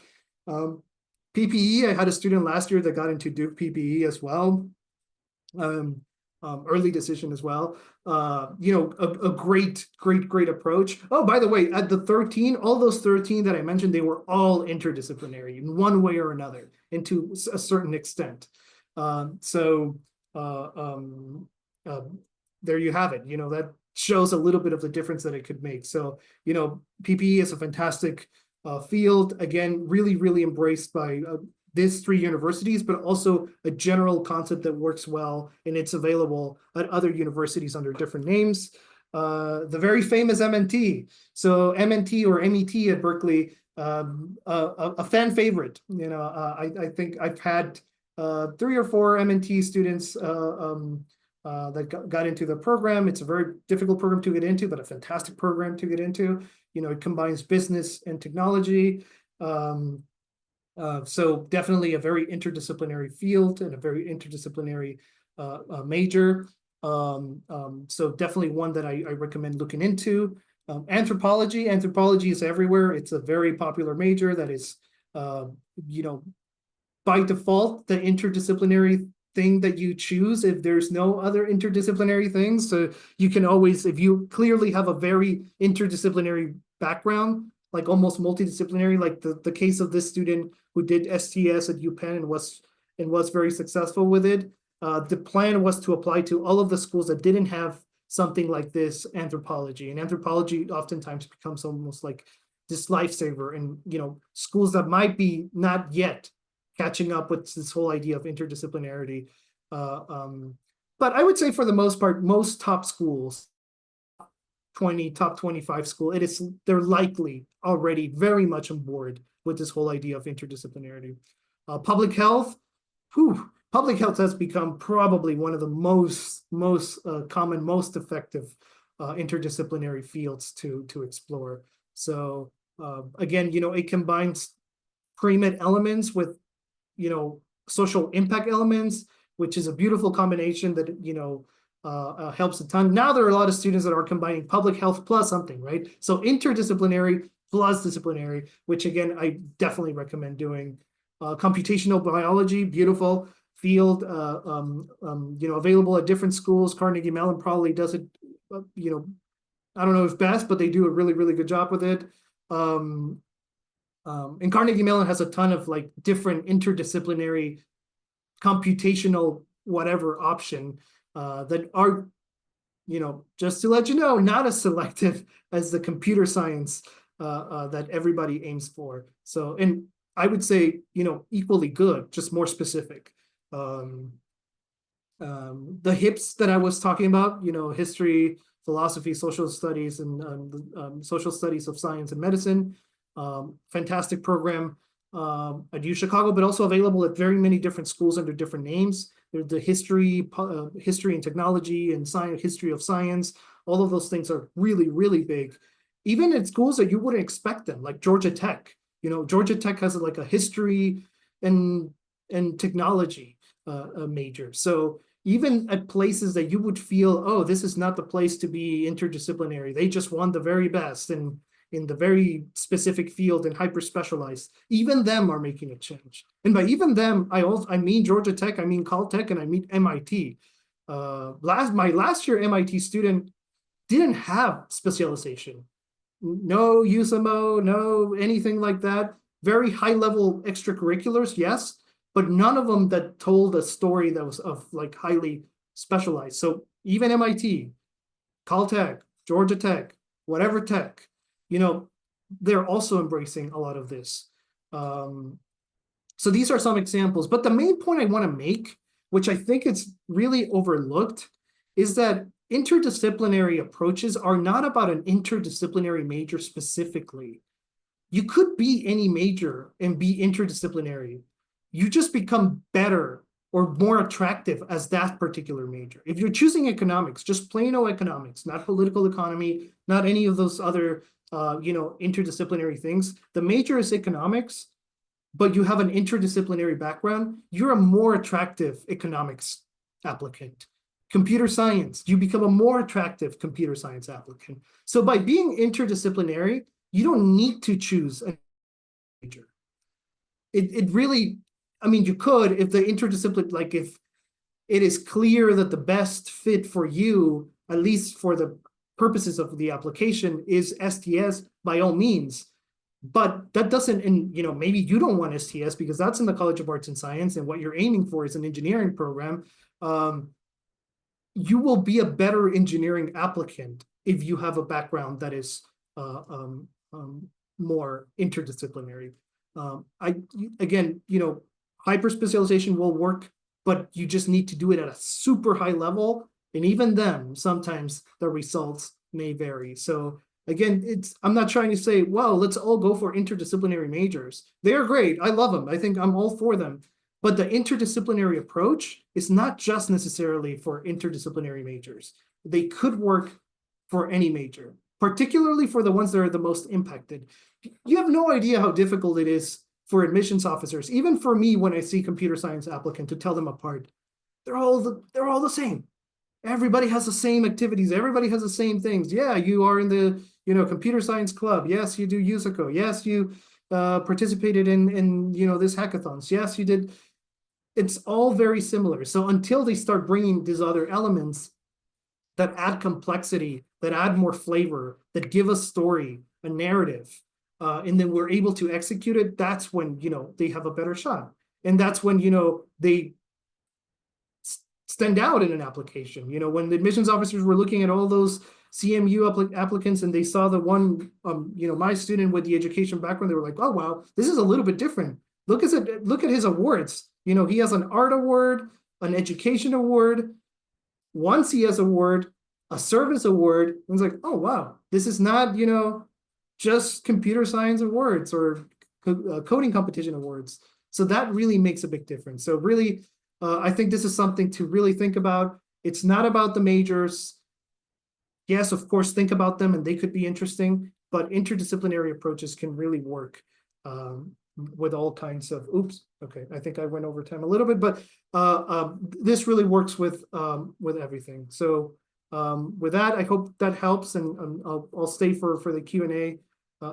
[SPEAKER 2] PPE, I had a student last year that got into Duke PPE as well. Early decision as well. You know, a great approach. Oh, by the way, at the 13, all those 13 that I mentioned, they were all interdisciplinary in one way or another, and to a certain extent. So there you have it. You know, that shows a little bit of the difference that it could make. So, you know, PPE is a fantastic field. Again, really embraced by these three universities, but also a general concept that works well, and it's available at other universities under different names. The very famous MNT. So MNT or MET at Berkeley, a fan favorite. You know, I think I've had 3 or 4 MNT students that got into the program. It's a very difficult program to get into, but a fantastic program to get into. You know, it combines business and technology. So definitely a very interdisciplinary field and a very interdisciplinary major. So definitely one that I recommend looking into. Anthropology is everywhere. It's a very popular major that is, you know, by default, the interdisciplinary thing that you choose if there's no other interdisciplinary things. So you can always, if you clearly have a very interdisciplinary background, like almost multidisciplinary, like the case of this student who did STS at UPenn and was very successful with it. The plan was to apply to all of the schools that didn't have something like this anthropology, and anthropology oftentimes becomes almost like this lifesaver. And you know, schools that might be not yet catching up with this whole idea of interdisciplinarity. But I would say for the most part, most top schools, top 25 school, they're likely already very much on board with this whole idea of interdisciplinarity. Public health, public health has become probably one of the most common, most effective interdisciplinary fields to explore. So again, you know, it combines pre-med elements with, you know, social impact elements, which is a beautiful combination that, you know, helps a ton. Now there are a lot of students that are combining public health plus something, right? So interdisciplinary plus disciplinary, which again, I definitely recommend doing. Computational biology, beautiful field, you know, available at different schools. Carnegie Mellon probably does it, you know, I don't know if best, but they do a really, really good job with it. And Carnegie Mellon has a ton of like different interdisciplinary computational whatever option that are, you know, just to let you know, not as selective as the computer science that everybody aims for. So, and I would say, you know, equally good, just more specific. The HIPS that I was talking about, you know, history, philosophy, social studies, and social studies of science and medicine. Fantastic program at UChicago, but also available at very many different schools under different names. There's the history and technology and science, history of science. All of those things are really, really big. Even at schools that you wouldn't expect them, like Georgia Tech. You know, Georgia Tech has like a history and technology major. So even at places that you would feel, oh, this is not the place to be interdisciplinary, they just want the very best and in the very specific field and hyper specialized, even them are making a change. And by even them, I mean Georgia Tech, I mean Caltech, and I mean MIT. My last year MIT student didn't have specialization. No USMO, no anything like that. Very high level extracurriculars, yes, but none of them that told a story that was of like highly specialized. So even MIT, Caltech, Georgia Tech, whatever tech, you know, they're also embracing a lot of this. So these are some examples, but the main point I want to make, which I think it's really overlooked, is that interdisciplinary approaches are not about an interdisciplinary major specifically. You could be any major and be interdisciplinary. You just become better or more attractive as that particular major. If you're choosing economics, just plain old economics, not political economy, not any of those other you know, interdisciplinary things. The major is economics, but you have an interdisciplinary background, you're a more attractive economics applicant. Computer science, you become a more attractive computer science applicant. So by being interdisciplinary, you don't need to choose a major. It really, I mean, you could if the interdisciplinary, like if it is clear that the best fit for you, at least for the purposes of the application, is STS, by all means. But that doesn't, and you know, maybe you don't want STS because that's in the College of Arts and Science, and what you're aiming for is an engineering program. You will be a better engineering applicant if you have a background that is more interdisciplinary. Again, you know, hyper specialization will work, but you just need to do it at a super high level. And even then, sometimes the results may vary. So again, I'm not trying to say, well, let's all go for interdisciplinary majors. They are great. I love them. I think I'm all for them. But the interdisciplinary approach is not just necessarily for interdisciplinary majors. They could work for any major, particularly for the ones that are the most impacted. You have no idea how difficult it is for admissions officers, even for me when I see computer science applicant, to tell them apart. They're all the same. Everybody has the same activities. Everybody has the same things. Yeah, you are in the computer science club. Yes, you do USACO. Yes, you participated in this hackathons. Yes, you did. It's all very similar. So until they start bringing these other elements that add complexity, that add more flavor, that give a story, a narrative, and then we're able to execute it, that's when they have a better shot. And that's when they stand out in an application. When the admissions officers were looking at all those CMU applicants and they saw the one my student with the education background, they were like, oh wow, this is a little bit different. Look at his awards. He has an art award, an education award, one CS award, a service award. And it's like, oh wow, this is not just computer science awards or coding competition awards. So that really makes a big difference. So really, I think this is something to really think about. It's not about the majors. Yes, of course, think about them and they could be interesting, but interdisciplinary approaches can really work with all kinds of, okay, I think I went over time a little bit, but this really works with everything. So with that, I hope that helps, and I'll stay for the Q&A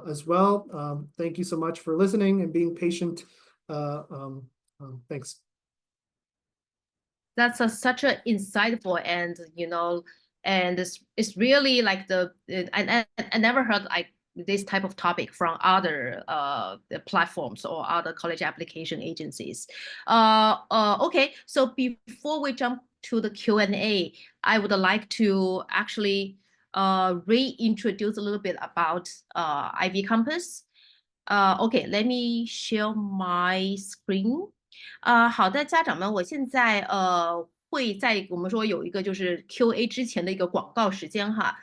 [SPEAKER 2] as well. Thank you so much for listening and being patient. Thanks.
[SPEAKER 1] That's such an insightful and and it's really like I never heard like this type of topic from other platforms or other college application agencies. Okay, so before we jump to the Q&A, I would like to actually reintroduce a little bit about IvyCompass. Okay, let me share my screen. 好的，家长们，我现在会在我们说有一个就是 Q&A 之前的一个广告时间哈。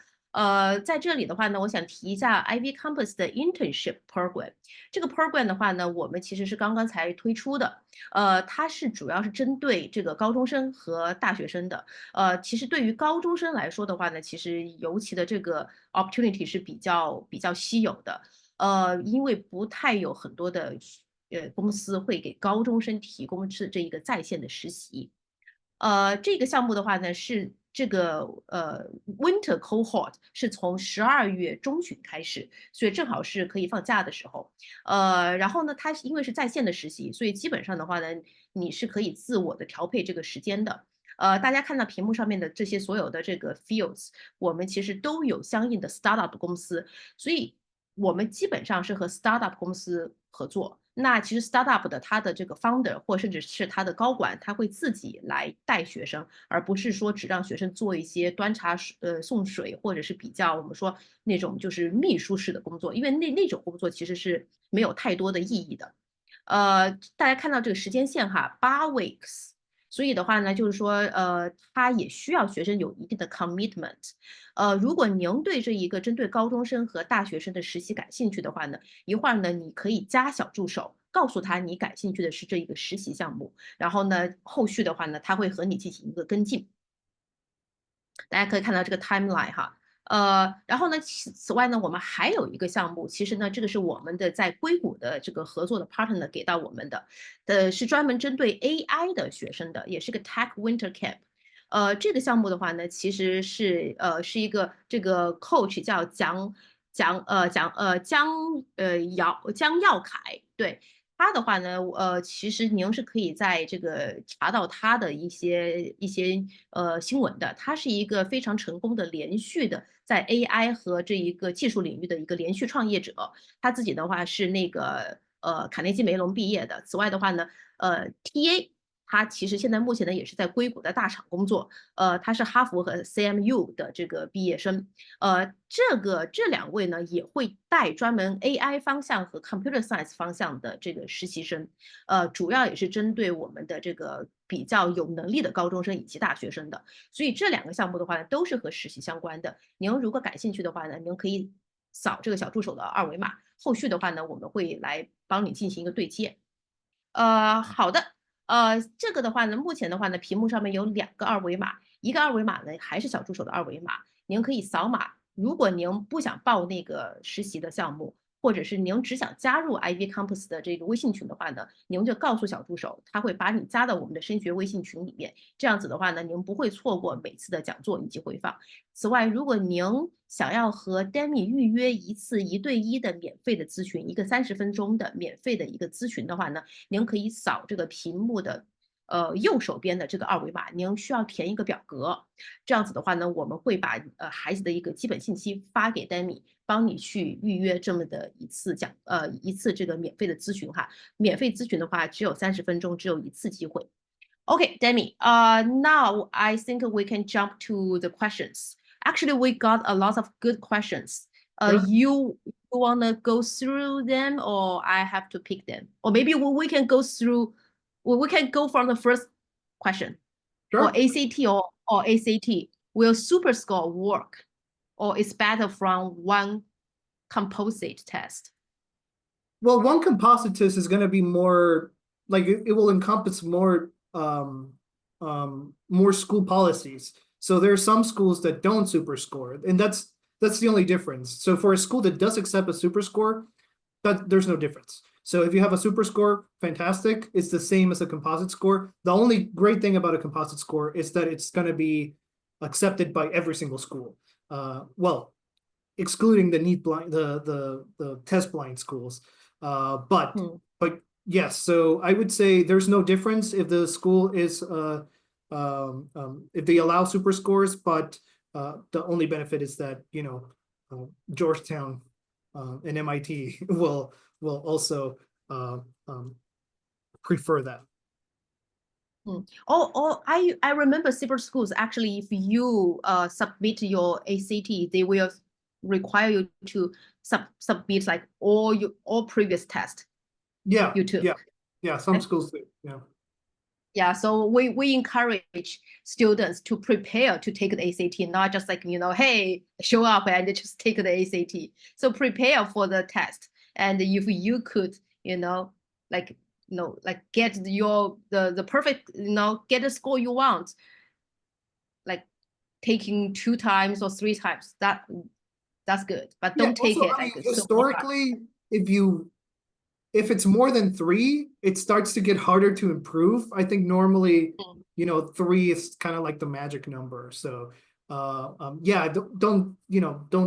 [SPEAKER 1] 在这里的话呢，我想提一下 IvyCompass 的 internship program。这个 program 的话呢，我们其实是刚刚才推出的。它是主要是针对这个高中生和大学生的。其实对于高中生来说的话呢，其实尤其的这个 opportunity 是比较稀有的。因为不太有很多的公司会给高中生提供这一个在线的实习。这个项目的话呢，是这个winter cohort 是从12月中旬开始，所以正好是可以放假的时候。然后呢，它因为是在线的实习，所以基本上的话呢，你是可以自我的调配这个时间的。大家看到屏幕上面的这些所有的这个 fields， 我们其实都有相应的 startup 公司，所以我们基本上是和 startup 公司合作。那其实 startup 的它的这个 founder 或甚至是他的高管，他会自己来带学生，而不是说只让学生做一些端茶送水，或者是比较我们说那种就是秘书式的工作，因为那种工作其实是没有太多的意义的。大家看到这个时间线哈，8 weeks。所以的话呢，就是说，他也需要学生有一定的 commitment。如果您对这一个针对高中生和大学生的实习感兴趣的话呢，一会儿呢，你可以加小助手，告诉他你感兴趣的是这一个实习项目，然后呢，后续的话呢，他会和你进行一个跟进。大家可以看到这个 timeline 哈。然后呢，此外呢，我们还有一个项目，其实呢，这个是我们的在硅谷的这个合作的 partner 给到我们的，是专门针对 AI 的学生的，也是个 Tech Winter Camp。这个项目的话呢，其实是一个这个 coach 叫江耀凯，对。他的话呢，其实您是可以在这个查到他的一些新闻的。他是一个非常成功的连续的在 AI 和这一个技术领域的一个连续创业者。他自己的话是那个卡内基梅隆毕业的。此外的话呢，TA。他其实现在目前呢也是在硅谷的大厂工作，他是哈佛和 CMU 的这个毕业生，这两位呢也会带专门 AI 方向和 Computer Science 方向的这个实习生，主要也是针对我们的这个比较有能力的高中生以及大学生的，所以这两个项目的话呢都是和实习相关的。您如果感兴趣的话呢，您可以扫这个小助手的二维码，后续的话呢我们会来帮你进行一个对接。好的。这个的话呢，目前的话呢，屏幕上面有2个二维码，一个二维码呢还是小助手的二维码，您可以扫码。如果您不想报那个实习的项目，或者是您只想加入 IvyCompass 的这个微信群的话呢，您就告诉小助手，他会把你加到我们的升学微信群里面。这样子的话呢，您不会错过每次的讲座以及回放。此外，如果您想要和 Demmy 预约一次1对1的免费的咨询，一个30分钟的免费的一个咨询的话呢，您可以扫这个屏幕的右手边的这个二维码，您需要填一个表格。这样子的话呢，我们会把孩子的一个基本信息发给 Demmy， 帮你去预约这么的一次这个免费的咨询哈。免费咨询的话，只有30分钟，只有一次机会。Okay, Demmy, now I think we can jump to the questions. Actually, we got a lot of good questions.
[SPEAKER 2] Sure.
[SPEAKER 1] You want to go through them or I have to pick them? Or maybe we can go through, we can go from the first question.
[SPEAKER 2] Sure.
[SPEAKER 1] Or ACT or ACT, will super score work? Or is better from one composite test?
[SPEAKER 2] Well, one composite test is going to be more, like it will encompass more more school policies. So there are some schools that don't super score, and that's the only difference. So for a school that does accept a super score, there's no difference. So if you have a super score, fantastic. It's the same as a composite score. The only great thing about a composite score is that it's going to be accepted by every single school. Well, excluding the NEET blind, the test blind schools. But yes, so I would say there's no difference if the school is if they allow super scores, but the only benefit is that, you know, Georgetown and MIT will also prefer that.
[SPEAKER 1] I remember super schools, actually, if you submit your ACT, they will require you to submit like all previous tests.
[SPEAKER 2] Yeah,
[SPEAKER 1] you took.
[SPEAKER 2] Yeah, some schools do.
[SPEAKER 1] Yeah, so we encourage students to prepare to take the ACT, not just like, you know, hey, show up and just take the ACT. So prepare for the test. And if you could, you know, like get the perfect, you know, get the score you want, like taking 2 times or 3 times, that's good. But don't take
[SPEAKER 2] also,
[SPEAKER 1] it
[SPEAKER 2] I mean,
[SPEAKER 1] like
[SPEAKER 2] historically, if it's more than 3, it starts to get harder to improve. I think normally, you know, 3 is kind of like the magic number. So, yeah, don't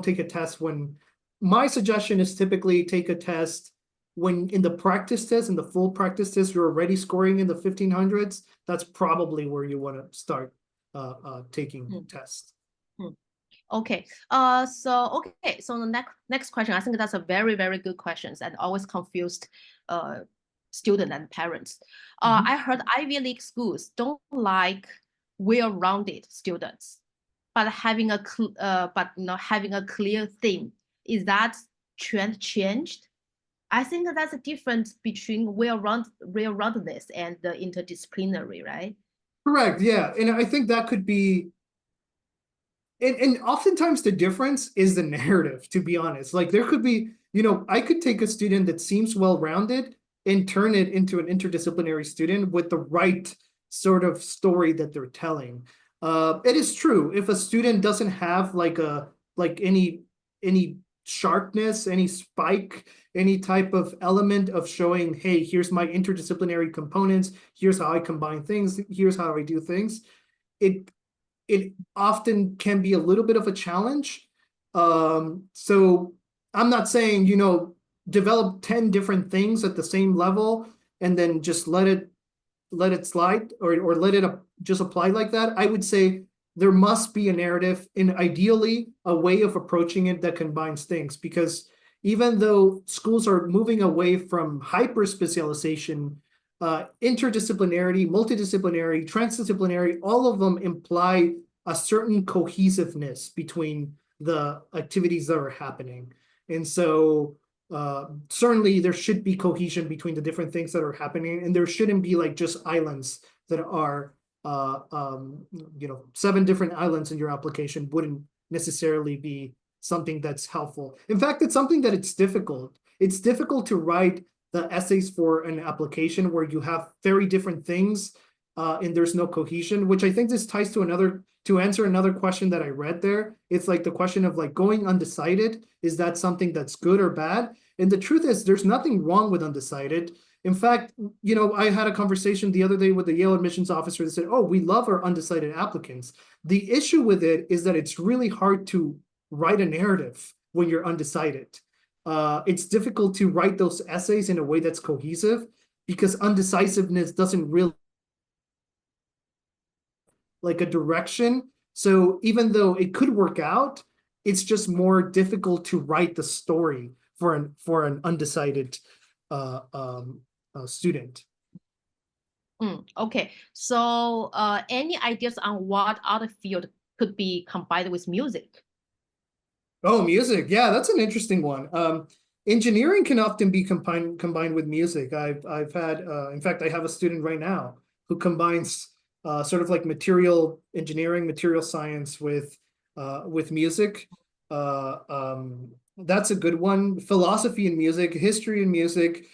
[SPEAKER 2] take a test when. My suggestion is typically take a test when in the practice test, in the full practice test, you're already scoring in the 1500s. That's probably where you want to start taking tests.
[SPEAKER 1] Okay. So the next question, I think that's a very, very good question and always confused students and parents. I heard Ivy League schools don't like well-rounded students, but having a clear theme. Is that trend changed? I think that's a difference between well-roundedness and the interdisciplinary, right?
[SPEAKER 2] Correct. Yeah, and I think that could be. And oftentimes the difference is the narrative, to be honest. Like there could be, you know, I could take a student that seems well-rounded and turn it into an interdisciplinary student with the right sort of story that they're telling. It is true. If a student doesn't have like any sharpness, any spike, any type of element of showing, hey, here's my interdisciplinary components, here's how I combine things, here's how I do things, it often can be a little bit of a challenge. So I'm not saying, you know, develop 10 different things at the same level and then just let it slide or let it just apply like that. I would say there must be a narrative and ideally a way of approaching it that combines things, because even though schools are moving away from hyper specialization, interdisciplinarity, multidisciplinary, transdisciplinary, all of them imply a certain cohesiveness between the activities that are happening. And so certainly there should be cohesion between the different things that are happening, and there shouldn't be like just islands that are, you know, 7 different islands in your application wouldn't necessarily be something that's helpful. In fact, it's something that it's difficult. It's difficult to write the essays for an application where you have very different things and there's no cohesion, which I think this ties to answer another question that I read there. It's like the question of like going undecided. Is that something that's good or bad? And the truth is, there's nothing wrong with undecided. In fact, you know, I had a conversation the other day with the Yale admissions officer that said, oh, we love our undecided applicants. The issue with it is that it's really hard to write a narrative when you're undecided. It's difficult to write those essays in a way that's cohesive because undecisiveness doesn't really like a direction. So even though it could work out, it's just more difficult to write the story for an undecided student.
[SPEAKER 1] Okay, so any ideas on what other field could be combined with music?
[SPEAKER 2] Oh, music. Yeah, that's an interesting one. Engineering can often be combined with music. I've had, in fact, I have a student right now who combines sort of like material engineering, material science with music. That's a good one. Philosophy and music, history and music,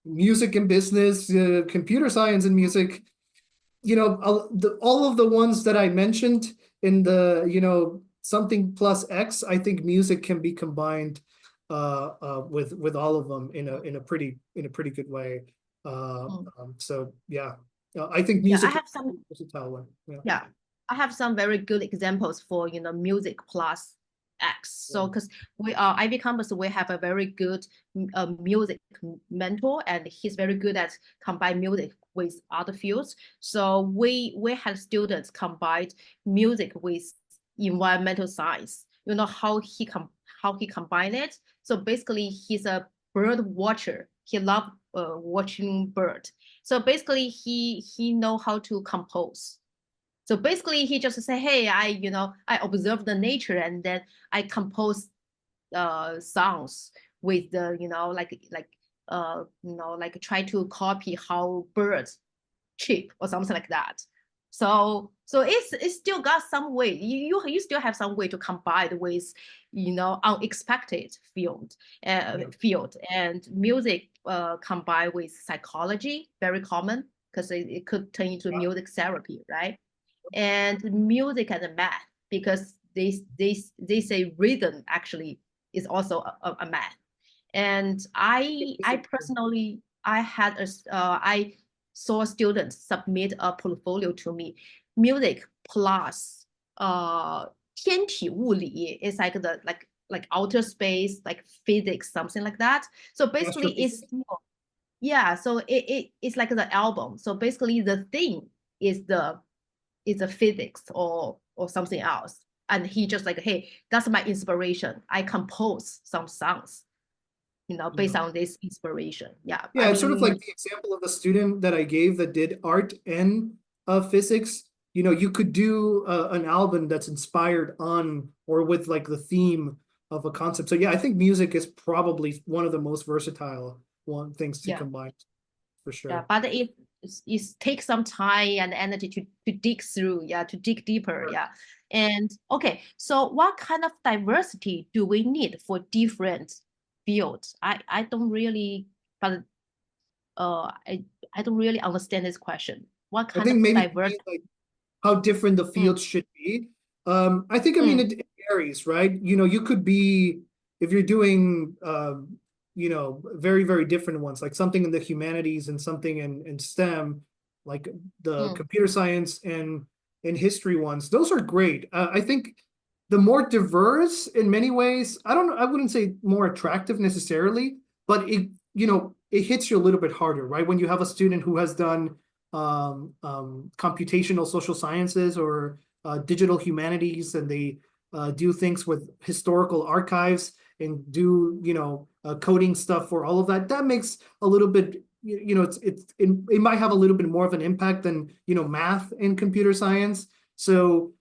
[SPEAKER 2] music and business, computer science and music. You know, all of the ones that I mentioned in the, you know, something plus X, I think music can be combined with all of them in a pretty good way. So yeah, I think music
[SPEAKER 1] I have some
[SPEAKER 2] is a versatile one.
[SPEAKER 1] Yeah, I have some very good examples for music plus X. So because we are IvyCompass, we have a very good music mentor, and he's very good at combine music with other fields. So we had students combine music with environmental science. You know how he combined it. So basically, he's a bird watcher. He loves watching bird. So basically, he know how to compose. So basically, he just say, "Hey, I observe the nature, and then I compose songs with the like try to copy how birds chirp or something like that." So it's still got some way. You still have some way to combine with unexpected field and music combined with psychology, very common because it could turn into music therapy, right? And music and math, because they say rhythm actually is also a math. And I personally I saw students submit a portfolio to me, music plus 天体物理 is like outer space, like physics, something like that. So basically it's so it's like the album. So basically the thing is the physics or something else. And he just like, hey, that's my inspiration. I compose some songs, based on this inspiration. Yeah.
[SPEAKER 2] Yeah, it's sort of like the example of the student that I gave that did art and physics. You could do an album that's inspired on or with like the theme of a concept. So yeah, I think music is probably one of the most versatile things to combine, for sure.
[SPEAKER 1] Yeah, but it takes some time and energy to dig through, to dig deeper. Sure. Yeah. And okay, so what kind of diversity do we need for different fields? I don't really, but I don't really understand this question. What kind of diversity?
[SPEAKER 2] Like how different the fields should be. I think, I mean, it varies, right? You could be, if you're doing, very, very different ones, like something in the humanities and something in STEM, like the computer science and history ones. Those are great. I think the more diverse in many ways, I wouldn't say more attractive necessarily, but it hits you a little bit harder, right? When you have a student who has done computational social sciences or digital humanities, and they do things with historical archives and do coding stuff for all of that. That makes a little bit, it might have a little bit more of an impact than math and computer science. So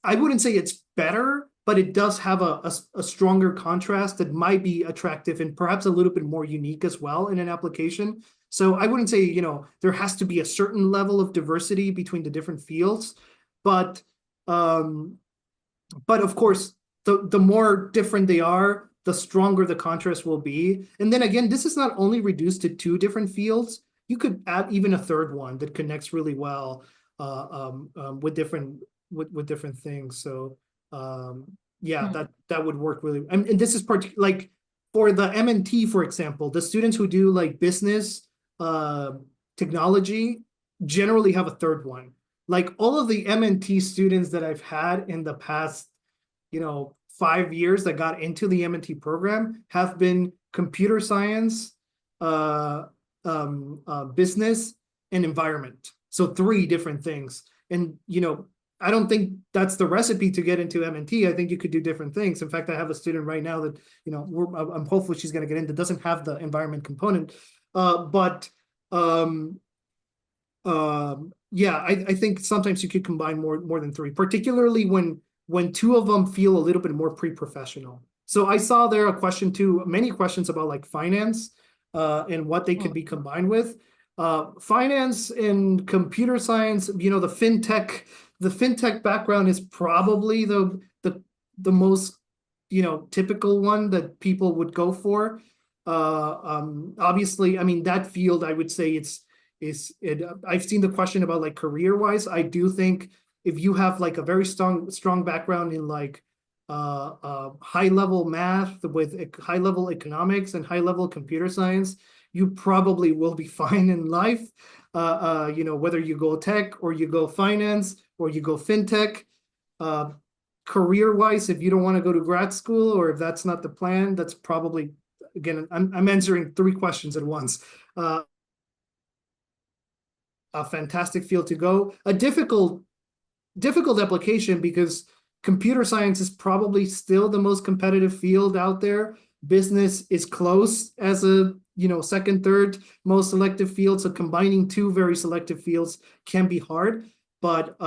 [SPEAKER 2] I wouldn't say it's better, but it does have a stronger contrast that might be attractive and perhaps a little bit more unique as well in an application. So I wouldn't say there has to be a certain level of diversity between the different fields, but of course the more different they are, the stronger the contrast will be. And then again, this is not only reduced to 2 different fields. You could add even a third one that connects really well with different things. So yeah, that would work really. And this is like for the M&T, for example, the students who do like business, technology generally have a third one. Like all of the M&T students that I've had in the past, 5 years that got into the M&T program have been computer science, business, and environment. So 3 different things. And, I don't think that's the recipe to get into M&T. I think you could do different things. In fact, I have a student right now that, I'm hopefully she's going to get in that doesn't have the environment component. Yeah, I think sometimes you could combine more than 3, particularly when 2 of them feel a little bit more pre-professional. So I saw there a question too, many questions about like finance and what they could be combined with. Finance and computer science, the fintech background is probably the most typical one that people would go for. Obviously, I mean that field, I would say I've seen the question about like career-wise. I do think if you have like a very strong background in like high-level math with high-level economics and high-level computer science, you probably will be fine in life. Whether you go tech or you go finance or you go fintech. Career-wise, if you don't want to go to grad school or if that's not the plan, that's probably, again, I'm answering 3 questions at once. A fantastic field to go. A difficult application because computer science is probably still the most competitive field out there. Business is close as a second, third most selective field. So combining 2 very selective fields can be hard, but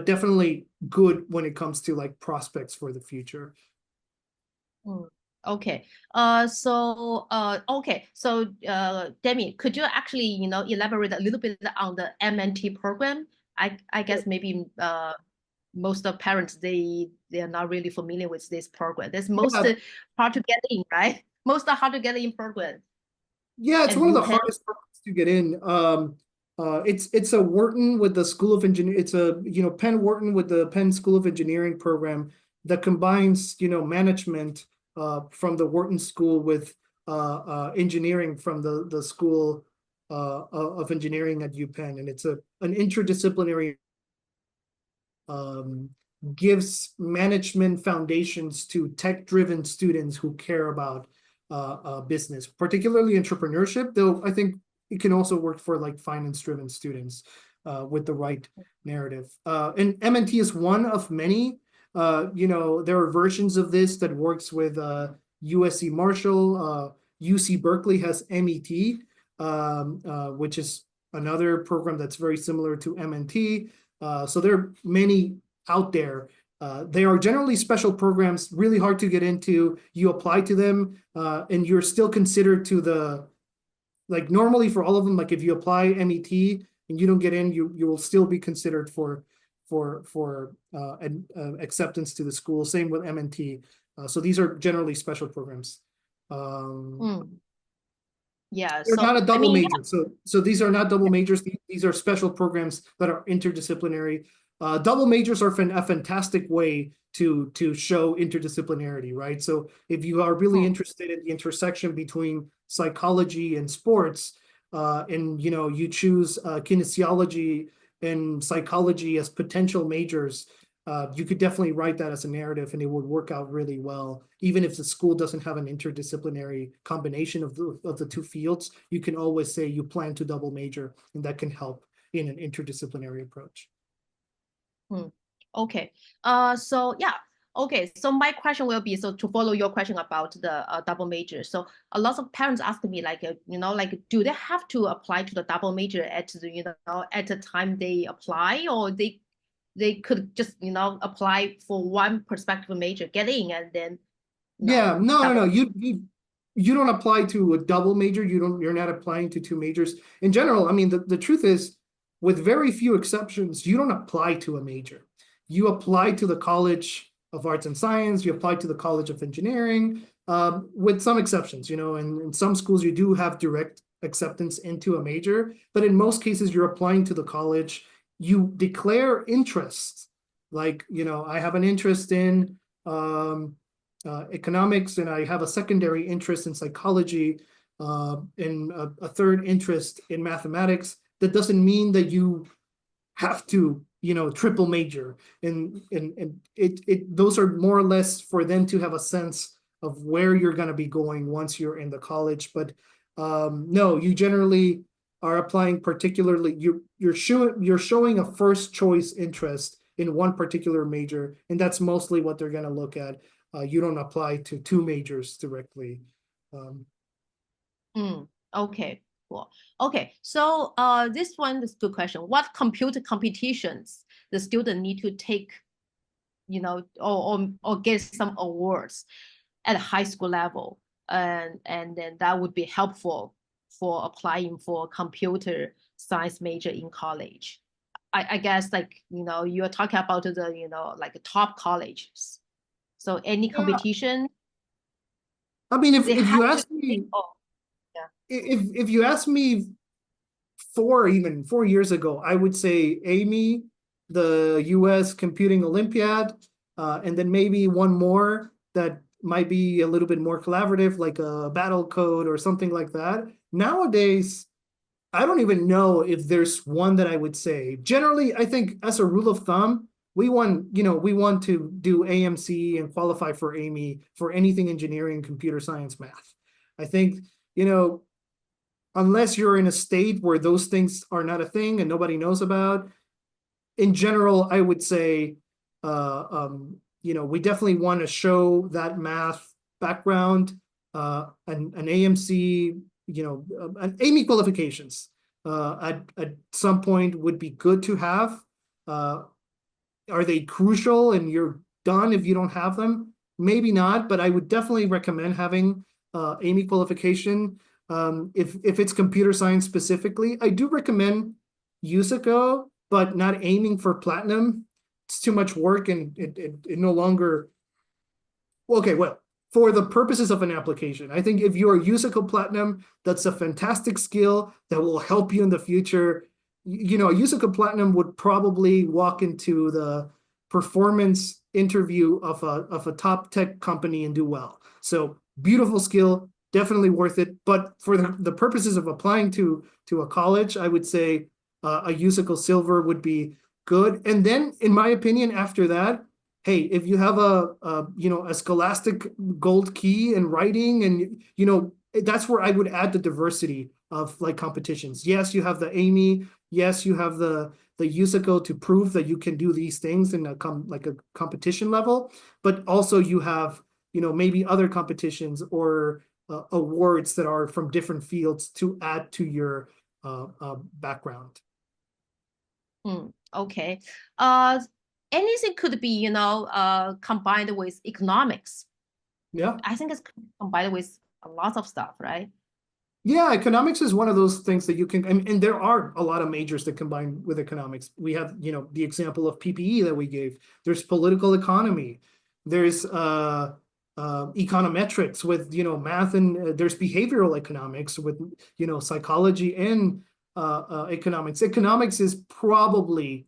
[SPEAKER 2] definitely good when it comes to like prospects for the future.
[SPEAKER 1] Okay. So Demmy, could you actually elaborate a little bit on the M&T program? I guess maybe most of parents they are not really familiar with this program. There's hard to get in, right? Most are hard to get in program.
[SPEAKER 2] Yeah, it's one of the hardest programs to get in. It's a Wharton with the School of Engineering. It's a Penn Wharton with the Penn School of Engineering program that combines management from the Wharton School with engineering from the School of Engineering at UPenn, and it's an interdisciplinary. Gives management foundations to tech-driven students who care about business, particularly entrepreneurship, though I think it can also work for like finance-driven students with the right narrative. And M&T is one of many. There are versions of this that works with USC Marshall. UC Berkeley has MET, which is another program that's very similar to M&T. So there are many out there. They are generally special programs, really hard to get into. You apply to them and you're still considered to the, like normally for all of them, like if you apply MET and you don't get in, you will still be considered for acceptance to the school. Same with M&T. So these are generally special programs.
[SPEAKER 1] Yeah,
[SPEAKER 2] they're not a double major. So these are not double majors. These are special programs that are interdisciplinary. Double majors are a fantastic way to show interdisciplinarity, right? So if you are really interested in the intersection between psychology and sports, and you choose kinesiology and psychology as potential majors, you could definitely write that as a narrative and it would work out really well. Even if the school doesn't have an interdisciplinary combination of the 2 fields, you can always say you plan to double major, and that can help in an interdisciplinary approach.
[SPEAKER 1] Okay. Okay. So my question will be, to follow your question about the double major. So a lot of parents ask me do they have to apply to the double major at the, at the time they apply, or they could just, apply for one prospective major, get in, and then.
[SPEAKER 2] No. You don't apply to a double major. You're not applying to 2 majors. In general, I mean, the truth is, with very few exceptions, you don't apply to a major. You apply to the College of Arts and Science, you apply to the College of Engineering, with some exceptions, and in some schools you do have direct acceptance into a major, but in most cases you're applying to the college, you declare interests, like, I have an interest in economics, and I have a secondary interest in psychology, and a third interest in mathematics, that doesn't mean that you have to, triple major. And those are more or less for them to have a sense of where you're going to be going once you're in the college. But no, you generally are applying particularly, you're showing a first choice interest in one particular major, and that's mostly what they're going to look at. You don't apply to two majors directly.
[SPEAKER 1] Okay, cool. Okay, so this one is a good question. What computer competitions the student need to take, or get some awards at high school level, and then that would be helpful for applying for computer science major in college. I guess, like, you're talking about the, like top colleges. So any competition?
[SPEAKER 2] I mean, if you ask me, if you ask me 4 years ago, I would say Amy, the US Computing Olympiad, and then maybe one more that might be a little bit more collaborative, like a Battle Code or something like that. Nowadays, I don't even know if there's one that I would say. Generally, I think as a rule of thumb, we want to do AMC and qualify for Amy for anything engineering, computer science, math. I think, unless you're in a state where those things are not a thing and nobody knows about, in general, I would say, we definitely want to show that math background, an AMC, an Amy qualifications at some point would be good to have. Are they crucial and you're done if you don't have them? Maybe not, but I would definitely recommend having Amy qualification. If it's computer science specifically, I do recommend USICO, but not aiming for platinum. It's too much work, and it no longer. Okay, well, for the purposes of an application, I think if you are USICO platinum, that's a fantastic skill that will help you in the future. A USICO platinum would probably walk into the performance interview of a top tech company and do well. So beautiful skill, definitely worth it. But for the purposes of applying to a college, I would say a USICO silver would be good. And then, in my opinion, after that, hey, if you have a scholastic gold key in writing, and that's where I would add the diversity of like competitions. Yes, you have the Amy. Yes, you have the USICO to prove that you can do these things in a competition level, but also you have maybe other competitions or awards that are from different fields to add to your background.
[SPEAKER 1] Okay. Anything could be combined with economics.
[SPEAKER 2] Yeah,
[SPEAKER 1] I think it's combined with a lot of stuff, right?
[SPEAKER 2] Yeah, economics is one of those things that you can, and there are a lot of majors that combine with economics. We have, the example of PPE that we gave. There's political economy. There's econometrics with, math, and there's behavioral economics with, psychology and economics. Economics is probably,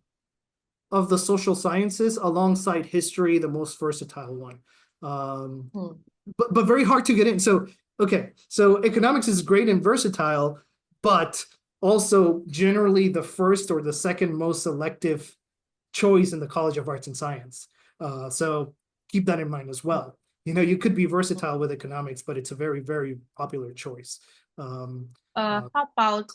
[SPEAKER 2] of the social sciences, alongside history, the most versatile one. But very hard to get in. So, okay, so economics is great and versatile, but also generally the first or the second most selective choice in the College of Arts and Science. So keep that in mind as well. You could be versatile with economics, but it's a very, very popular choice.
[SPEAKER 1] How about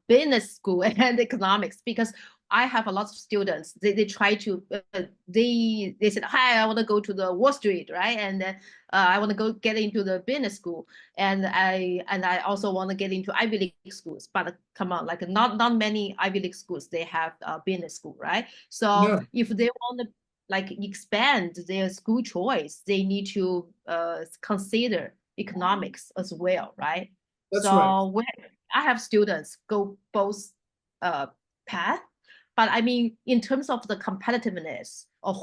[SPEAKER 1] business school and economics? Because I have a lot of students. They try to they said, hi, I want to go to the Wall Street, right? And I want to go get into the business school, and I also want to get into Ivy League schools. But come on, like not many Ivy League schools they have business school, right? So if they want to like expand their school choice, they need to consider economics as well, right?
[SPEAKER 2] That's right.
[SPEAKER 1] When I have students go both path. But I mean, in terms of the competitiveness of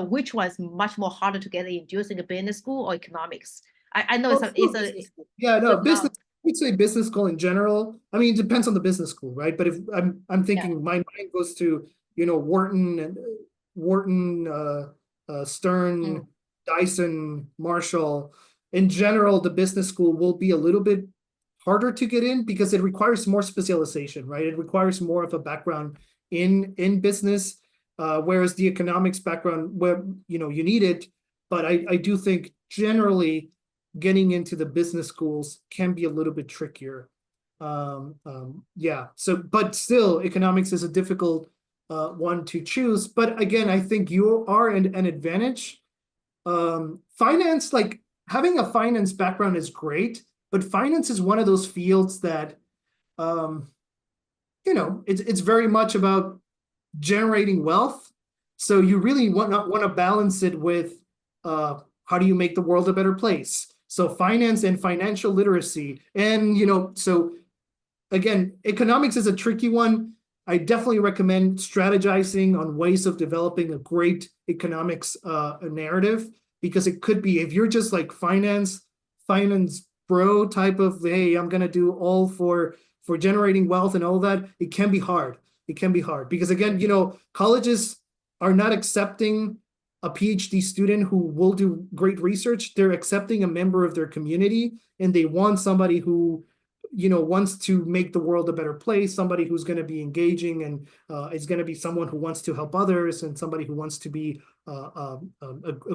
[SPEAKER 1] which one is much more harder to get in, do you think a business school or economics? I know
[SPEAKER 2] business. We'd say business school in general. I mean, it depends on the business school, right? But if I'm thinking, my mind goes to Wharton and Stern, Dyson, Marshall. In general, the business school will be a little bit harder to get in because it requires more specialization, right? It requires more of a background in business, whereas the economics background, where you need it, but I do think generally getting into the business schools can be a little bit trickier. Yeah. So, but still, economics is a difficult one to choose. But again, I think you are an advantage. Finance, like having a finance background is great, but finance is one of those fields that, it's very much about generating wealth. So you really want to balance it with how do you make the world a better place? So finance and financial literacy. And, so again, economics is a tricky one. I definitely recommend strategizing on ways of developing a great economics narrative, because it could be, if you're just like finance bro type of, hey, I'm going to do all for generating wealth and all that, it can be hard. It can be hard because, again, colleges are not accepting a PhD student who will do great research. They're accepting a member of their community, and they want somebody who, wants to make the world a better place, somebody who's going to be engaging and is going to be someone who wants to help others, and somebody who wants to be a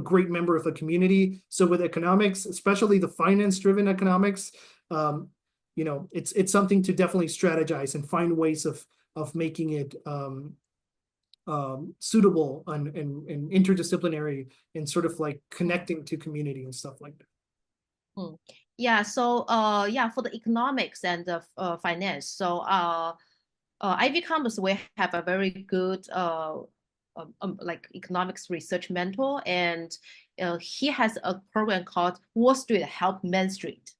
[SPEAKER 2] great member of a community. So with economics, especially the finance-driven economics, it's something to definitely strategize and find ways of making it suitable and interdisciplinary and sort of like connecting to community and stuff like that.
[SPEAKER 1] Yeah, so for the economics and the finance, so IvyCompass, we have a very good like economics research mentor, and he has a program called Wall Street Help Main Street.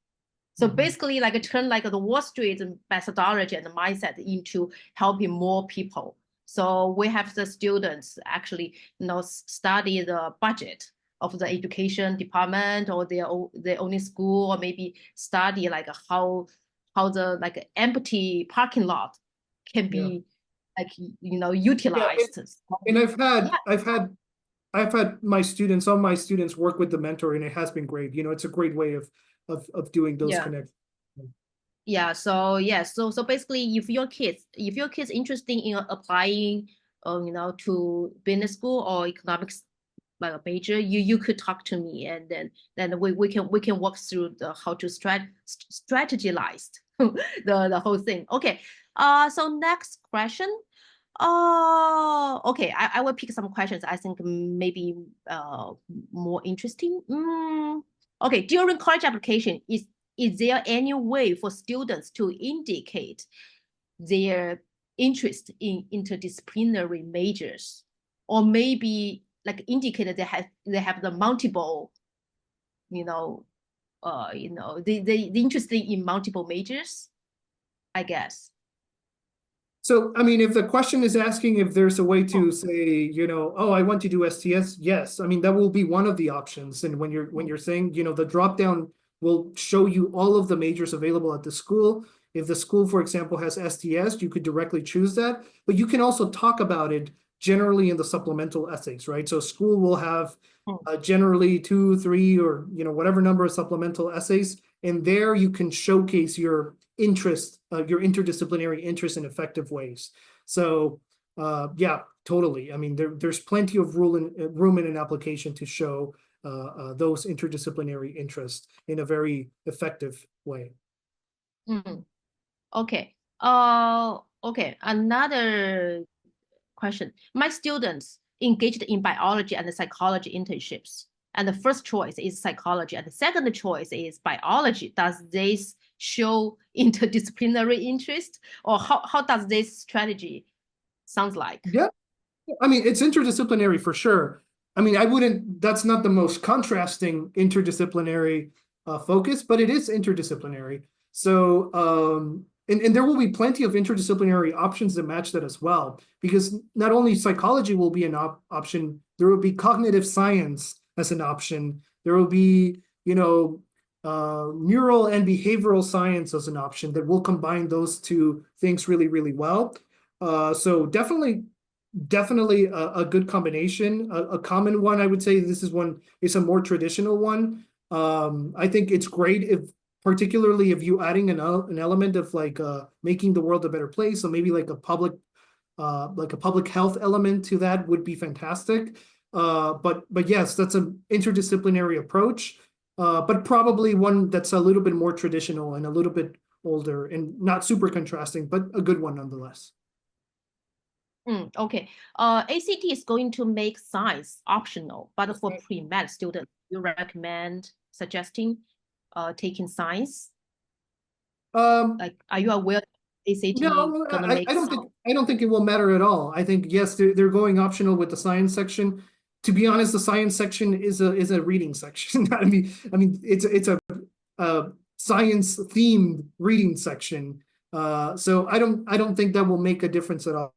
[SPEAKER 1] So basically, like turn like the Wall Street methodology and the mindset into helping more people. So we have the students actually, study the budget of the education department or their own school, or maybe study like how the like empty parking lot can be utilized.
[SPEAKER 2] And I've had some of my students work with the mentor, and it has been great. It's a great way of doing those connections.
[SPEAKER 1] Yeah. So basically, if your kids interested in applying, to business school or economics like a major, you could talk to me, and then we can walk through how to strategize the whole thing. Okay. So next question. Okay, I will pick some questions I think maybe more interesting. Okay, during college application, is there any way for students to indicate their interest in interdisciplinary majors, or maybe like indicate that they have the multiple, they interested in multiple majors, I guess.
[SPEAKER 2] So, I mean, if the question is asking if there's a way to say, I want to do STS, yes. I mean, that will be one of the options. And when you're saying, the dropdown will show you all of the majors available at the school. If the school, for example, has STS, you could directly choose that. But you can also talk about it generally in the supplemental essays, right? So school will have generally 2, 3, or whatever number of supplemental essays, and there you can showcase your interest, your interdisciplinary interest in effective ways. So yeah, totally. I mean, there's plenty of room in an application to show those interdisciplinary interests in a very effective way.
[SPEAKER 1] Okay. Okay. Another question. My students engaged in biology and psychology internships, and the first choice is psychology, and the second choice is biology. Does this show interdisciplinary interest, or how does this strategy sounds like?
[SPEAKER 2] Yeah, I mean, it's interdisciplinary for sure. I mean, that's not the most contrasting interdisciplinary focus, but it is interdisciplinary. So, and there will be plenty of interdisciplinary options that match that as well, because not only psychology will be an option, there will be cognitive science as an option. There will be, neural and behavioral science as an option that will combine those two things really, really well. So definitely definitely a good combination. A common one, I would say, this is one, it's a more traditional one. I think it's great if, particularly if you adding an element of like making the world a better place, so maybe like a public health element to that would be fantastic. But yes, that's an interdisciplinary approach, but probably one that's a little bit more traditional and a little bit older and not super contrasting, but a good one nonetheless.
[SPEAKER 1] Okay. ACT is going to make science optional, but for pre-med students, you recommend suggesting taking science? Like, are you aware ACT
[SPEAKER 2] No,
[SPEAKER 1] gonna
[SPEAKER 2] I
[SPEAKER 1] make
[SPEAKER 2] don't think it will matter at all. I think yes, they're going optional with the science section. To be honest, the science section is a reading section. I mean it's a science themed reading section. So I don't think that will make a difference at all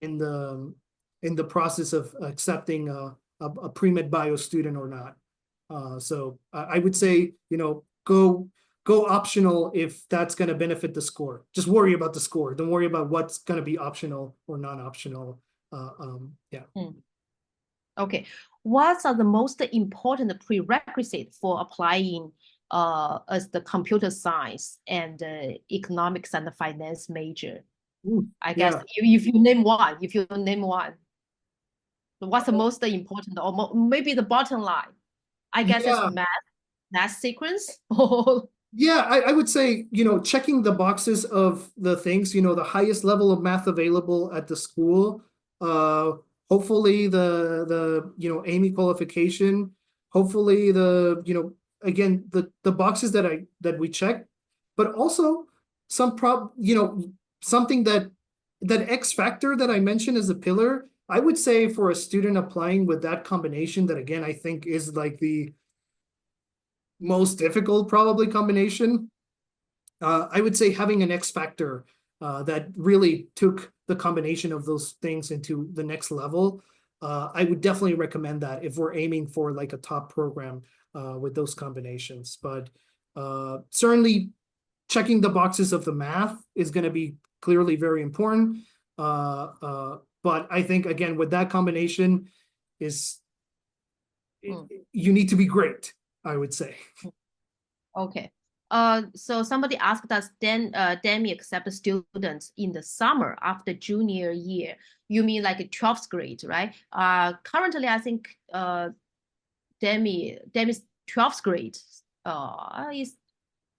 [SPEAKER 2] in the process of accepting a pre-med bio student or not. So I would say, go optional if that's going to benefit the score. Just worry about the score. Don't worry about what's going to be optional or non-optional. Yeah.
[SPEAKER 1] Okay. What are the most important prerequisites for applying as the computer science and economics and the finance major? I guess if you name one, what's the most important, or maybe the bottom line? I guess it's math sequence.
[SPEAKER 2] Yeah, I would say, checking the boxes of the things, the highest level of math available at the school, hopefully the AIME qualification, hopefully again, the boxes that we check, but also something that X factor that I mentioned as a pillar. I would say for a student applying with that combination, that again, I think is like the most difficult probably combination. I would say having an X factor that really took the combination of those things into the next level. I would definitely recommend that if we're aiming for like a top program with those combinations. But certainly checking the boxes of the math is going to be clearly very important. But I think, again, with that combination you need to be great, I would say.
[SPEAKER 1] Okay. So somebody asked us, Demmy accept students in the summer after junior year. You mean like a 12th grade, right? Currently, I think Demmy's 12th grade is,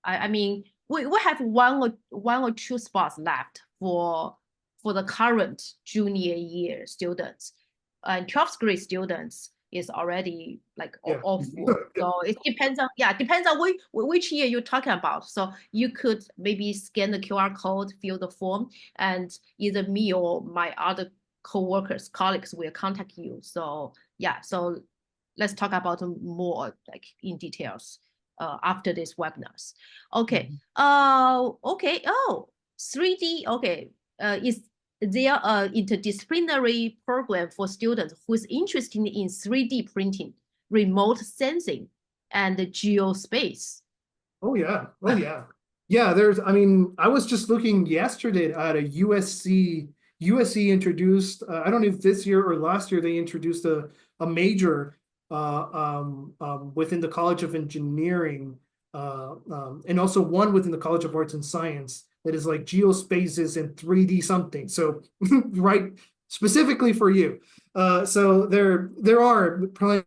[SPEAKER 1] I mean, we have one or two spots left for the current junior year students. 12th grade students is already like all full. So it depends on which year you're talking about. So you could maybe scan the QR code, fill the form, and either me or my other colleagues will contact you. So so let's talk about more like in details after this webinars. Okay. Okay. Oh, 3D. Okay. Is there are interdisciplinary program for students who is interested in 3D printing, remote sensing, and geospace?
[SPEAKER 2] Oh yeah. Yeah, I was just looking yesterday at a USC introduced, I don't know if this year or last year, they introduced a major within the College of Engineering, and also one within the College of Arts and Science that is like geospaces and 3D something. So right, specifically for you. So there are probably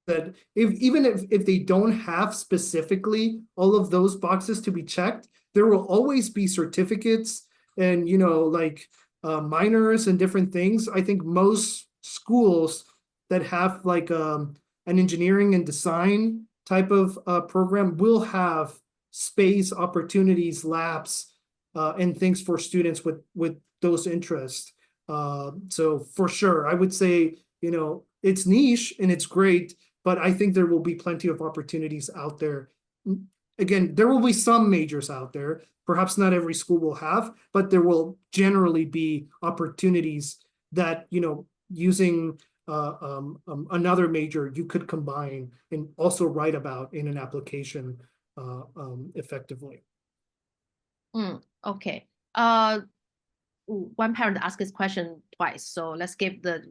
[SPEAKER 2] that if they don't have specifically all of those boxes to be checked, there will always be certificates and like minors and different things. I think most schools that have like an engineering and design type of program will have space opportunities, labs, and things for students with those interests. So for sure, I would say, it's niche and it's great, but I think there will be plenty of opportunities out there. Again, there will be some majors out there. Perhaps not every school will have, but there will generally be opportunities that, using another major you could combine and also write about in an application effectively.
[SPEAKER 1] Okay. one parent asked this question twice, so let's give the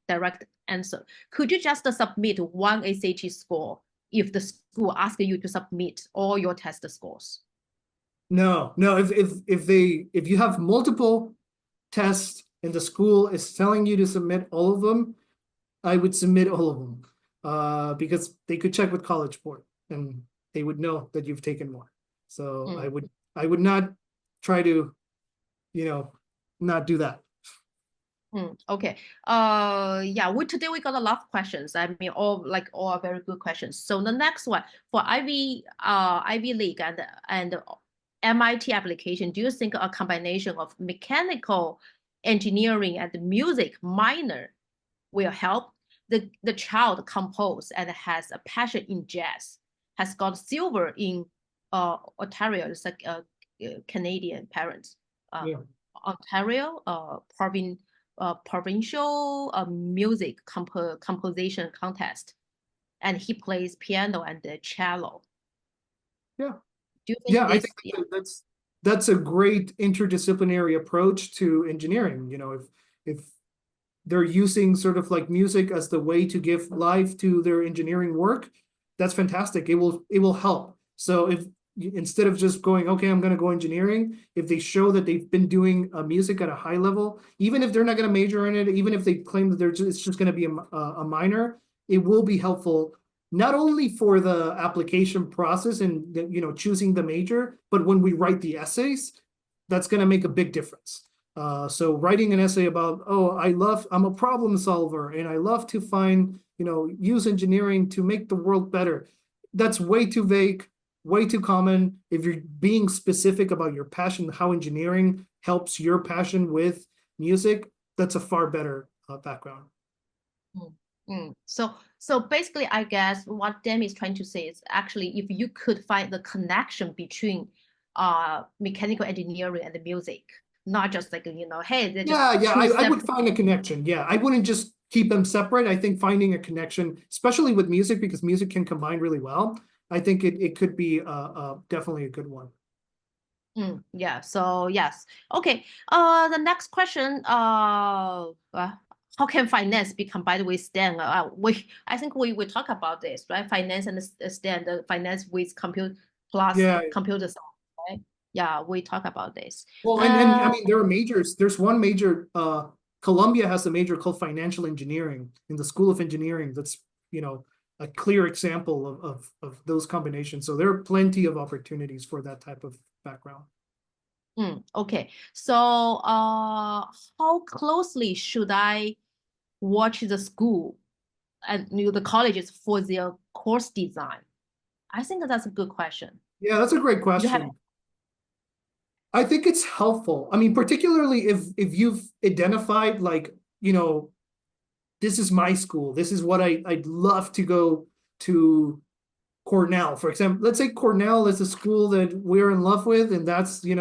[SPEAKER 1] direct answer. Could you just submit one SAT score if the school asks you to submit all your test scores?
[SPEAKER 2] No. If you have multiple tests and the school is telling you to submit all of them, I would submit all of them, because they could check with College Board and they would know that you've taken more. So I would not try to, not do that.
[SPEAKER 1] Okay. Today we got a lot of questions. I mean, all are very good questions. So the next one for Ivy League and MIT application, do you think a combination of mechanical engineering and music minor will help? The child compose and has a passion in jazz, has got silver in Ontario. It's like Canadian parents. Ontario provincial music composition contest, and he plays piano and cello.
[SPEAKER 2] Yeah.
[SPEAKER 1] Do you think
[SPEAKER 2] I think that's a great interdisciplinary approach to engineering. If they're using sort of like music as the way to give life to their engineering work, that's fantastic. It will help. So if instead of just going, okay, I'm going to go engineering, if they show that they've been doing music at a high level, even if they're not going to major in it, even if they claim that it's just going to be a minor, it will be helpful not only for the application process and choosing the major, but when we write the essays, that's going to make a big difference. So writing an essay about, I'm a problem solver and I love to use engineering to make the world better. That's way too vague, way too common. If you're being specific about your passion, how engineering helps your passion with music, that's a far better background.
[SPEAKER 1] So basically, I guess what Demmy is trying to say is actually, if you could find the connection between mechanical engineering and the music, not just like, hey, they're just
[SPEAKER 2] I would find a connection. Yeah, I wouldn't just keep them separate. I think finding a connection, especially with music, because music can combine really well, I think it could be definitely a good one.
[SPEAKER 1] Yeah. So yes. Okay. The next question. How can finance be combined with STEM? I think we talk about this, right? Finance and STEM, the finance with computer science, right? Yeah, we talk about this.
[SPEAKER 2] Well, and I mean, there are majors. There's one major. Columbia has a major called financial engineering in the School of Engineering. That's a clear example of those combinations. So there are plenty of opportunities for that type of background.
[SPEAKER 1] Okay. So how closely should I watch the school and the colleges for their course design? I think that's a good question.
[SPEAKER 2] Yeah, that's a great question. I think it's helpful. I mean, particularly if you've identified this is my school. This is what I'd love to go to Cornell, for example. Let's say Cornell is a school that we're in love with, and that's, we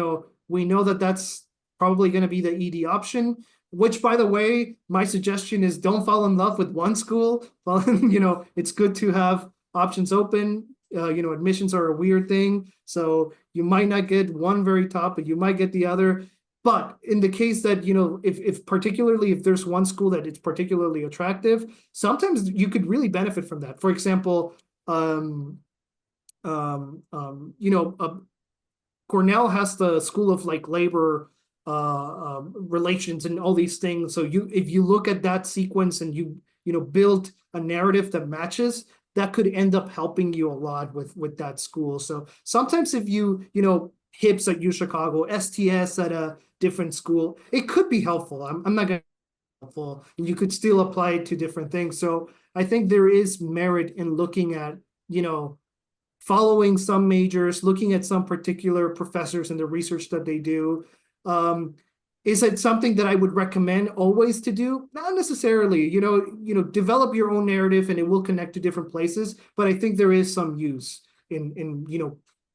[SPEAKER 2] know that that's probably going to be the ED option, which, by the way, my suggestion is don't fall in love with one school. It's good to have options open. Admissions are a weird thing. So you might not get one very top, but you might get the other. But in the case that, if particularly if there's one school that it's particularly attractive, sometimes you could really benefit from that. For example, Cornell has the School of Labor relations and all these things. So if you look at that sequence and you build a narrative that matches, that could end up helping you a lot with that school. So sometimes if HIPS at UChicago, STS at a different school, it could be helpful. I'm not going to be helpful. You could still apply it to different things. So I think there is merit in looking at, following some majors, looking at some particular professors and the research that they do. Is it something that I would recommend always to do? Not necessarily. Develop your own narrative and it will connect to different places. But I think there is some use in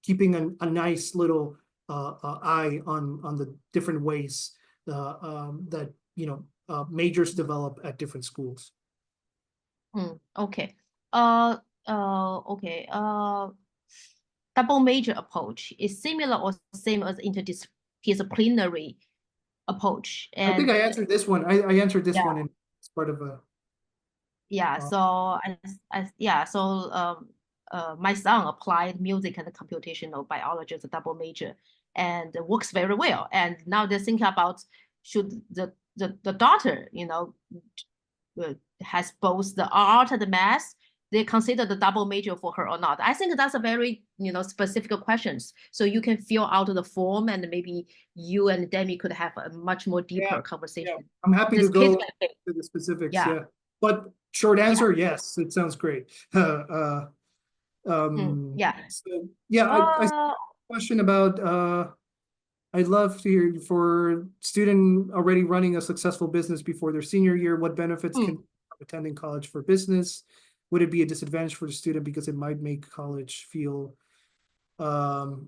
[SPEAKER 2] keeping a nice little eye on the different ways that majors develop at different schools.
[SPEAKER 1] Okay. Okay. Double major approach is similar or same as interdisciplinary approach.
[SPEAKER 2] I think I answered this one. I answered this one in as part of a.
[SPEAKER 1] Yeah, so my son applied music and computational biology as a double major, and it works very well. And now they're thinking about should the daughter, has both the art and the math, they consider the double major for her or not. I think that's a very specific questions. So you can fill out the form, and maybe you and Demi could have a much more deeper conversation.
[SPEAKER 2] Yeah. I'm happy to go to the specifics. Yeah. But short answer, yes, it sounds great.
[SPEAKER 1] Yeah.
[SPEAKER 2] So, I question about I'd love to hear for student already running a successful business before their senior year, what benefits can attending college for business? Would it be a disadvantage for the student because it might make college feel so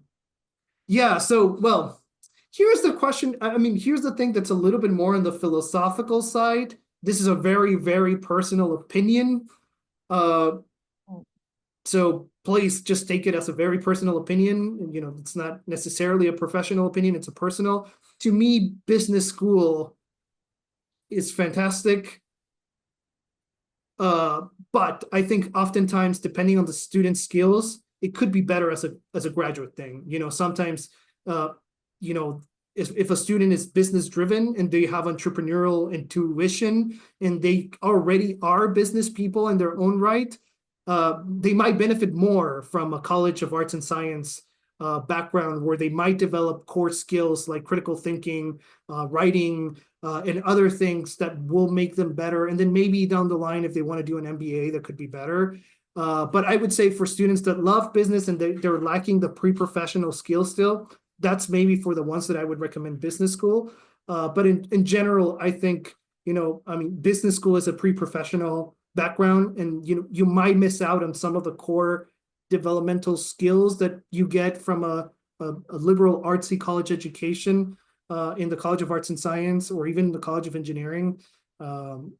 [SPEAKER 2] here's the question. I mean, here's the thing that's a little bit more on the philosophical side. This is a very, very personal opinion. So please just take it as a very personal opinion. It's not necessarily a professional opinion, it's a personal. To me, business school is fantastic. But I think oftentimes, depending on the student's skills, it could be better as a graduate thing. Sometimes, if a student is business driven and they have entrepreneurial intuition and they already are business people in their own right, they might benefit more from a College of Arts and Science background where they might develop core skills like critical thinking, writing, and other things that will make them better. And then maybe down the line, if they want to do an MBA, that could be better. But I would say for students that love business and they're lacking the pre-professional skills still, that's maybe for the ones that I would recommend business school. But in general, I think, business school is a pre-professional background, and you might miss out on some of the core developmental skills that you get from a liberal artsy college education in the College of Arts and Science or even the College of Engineering.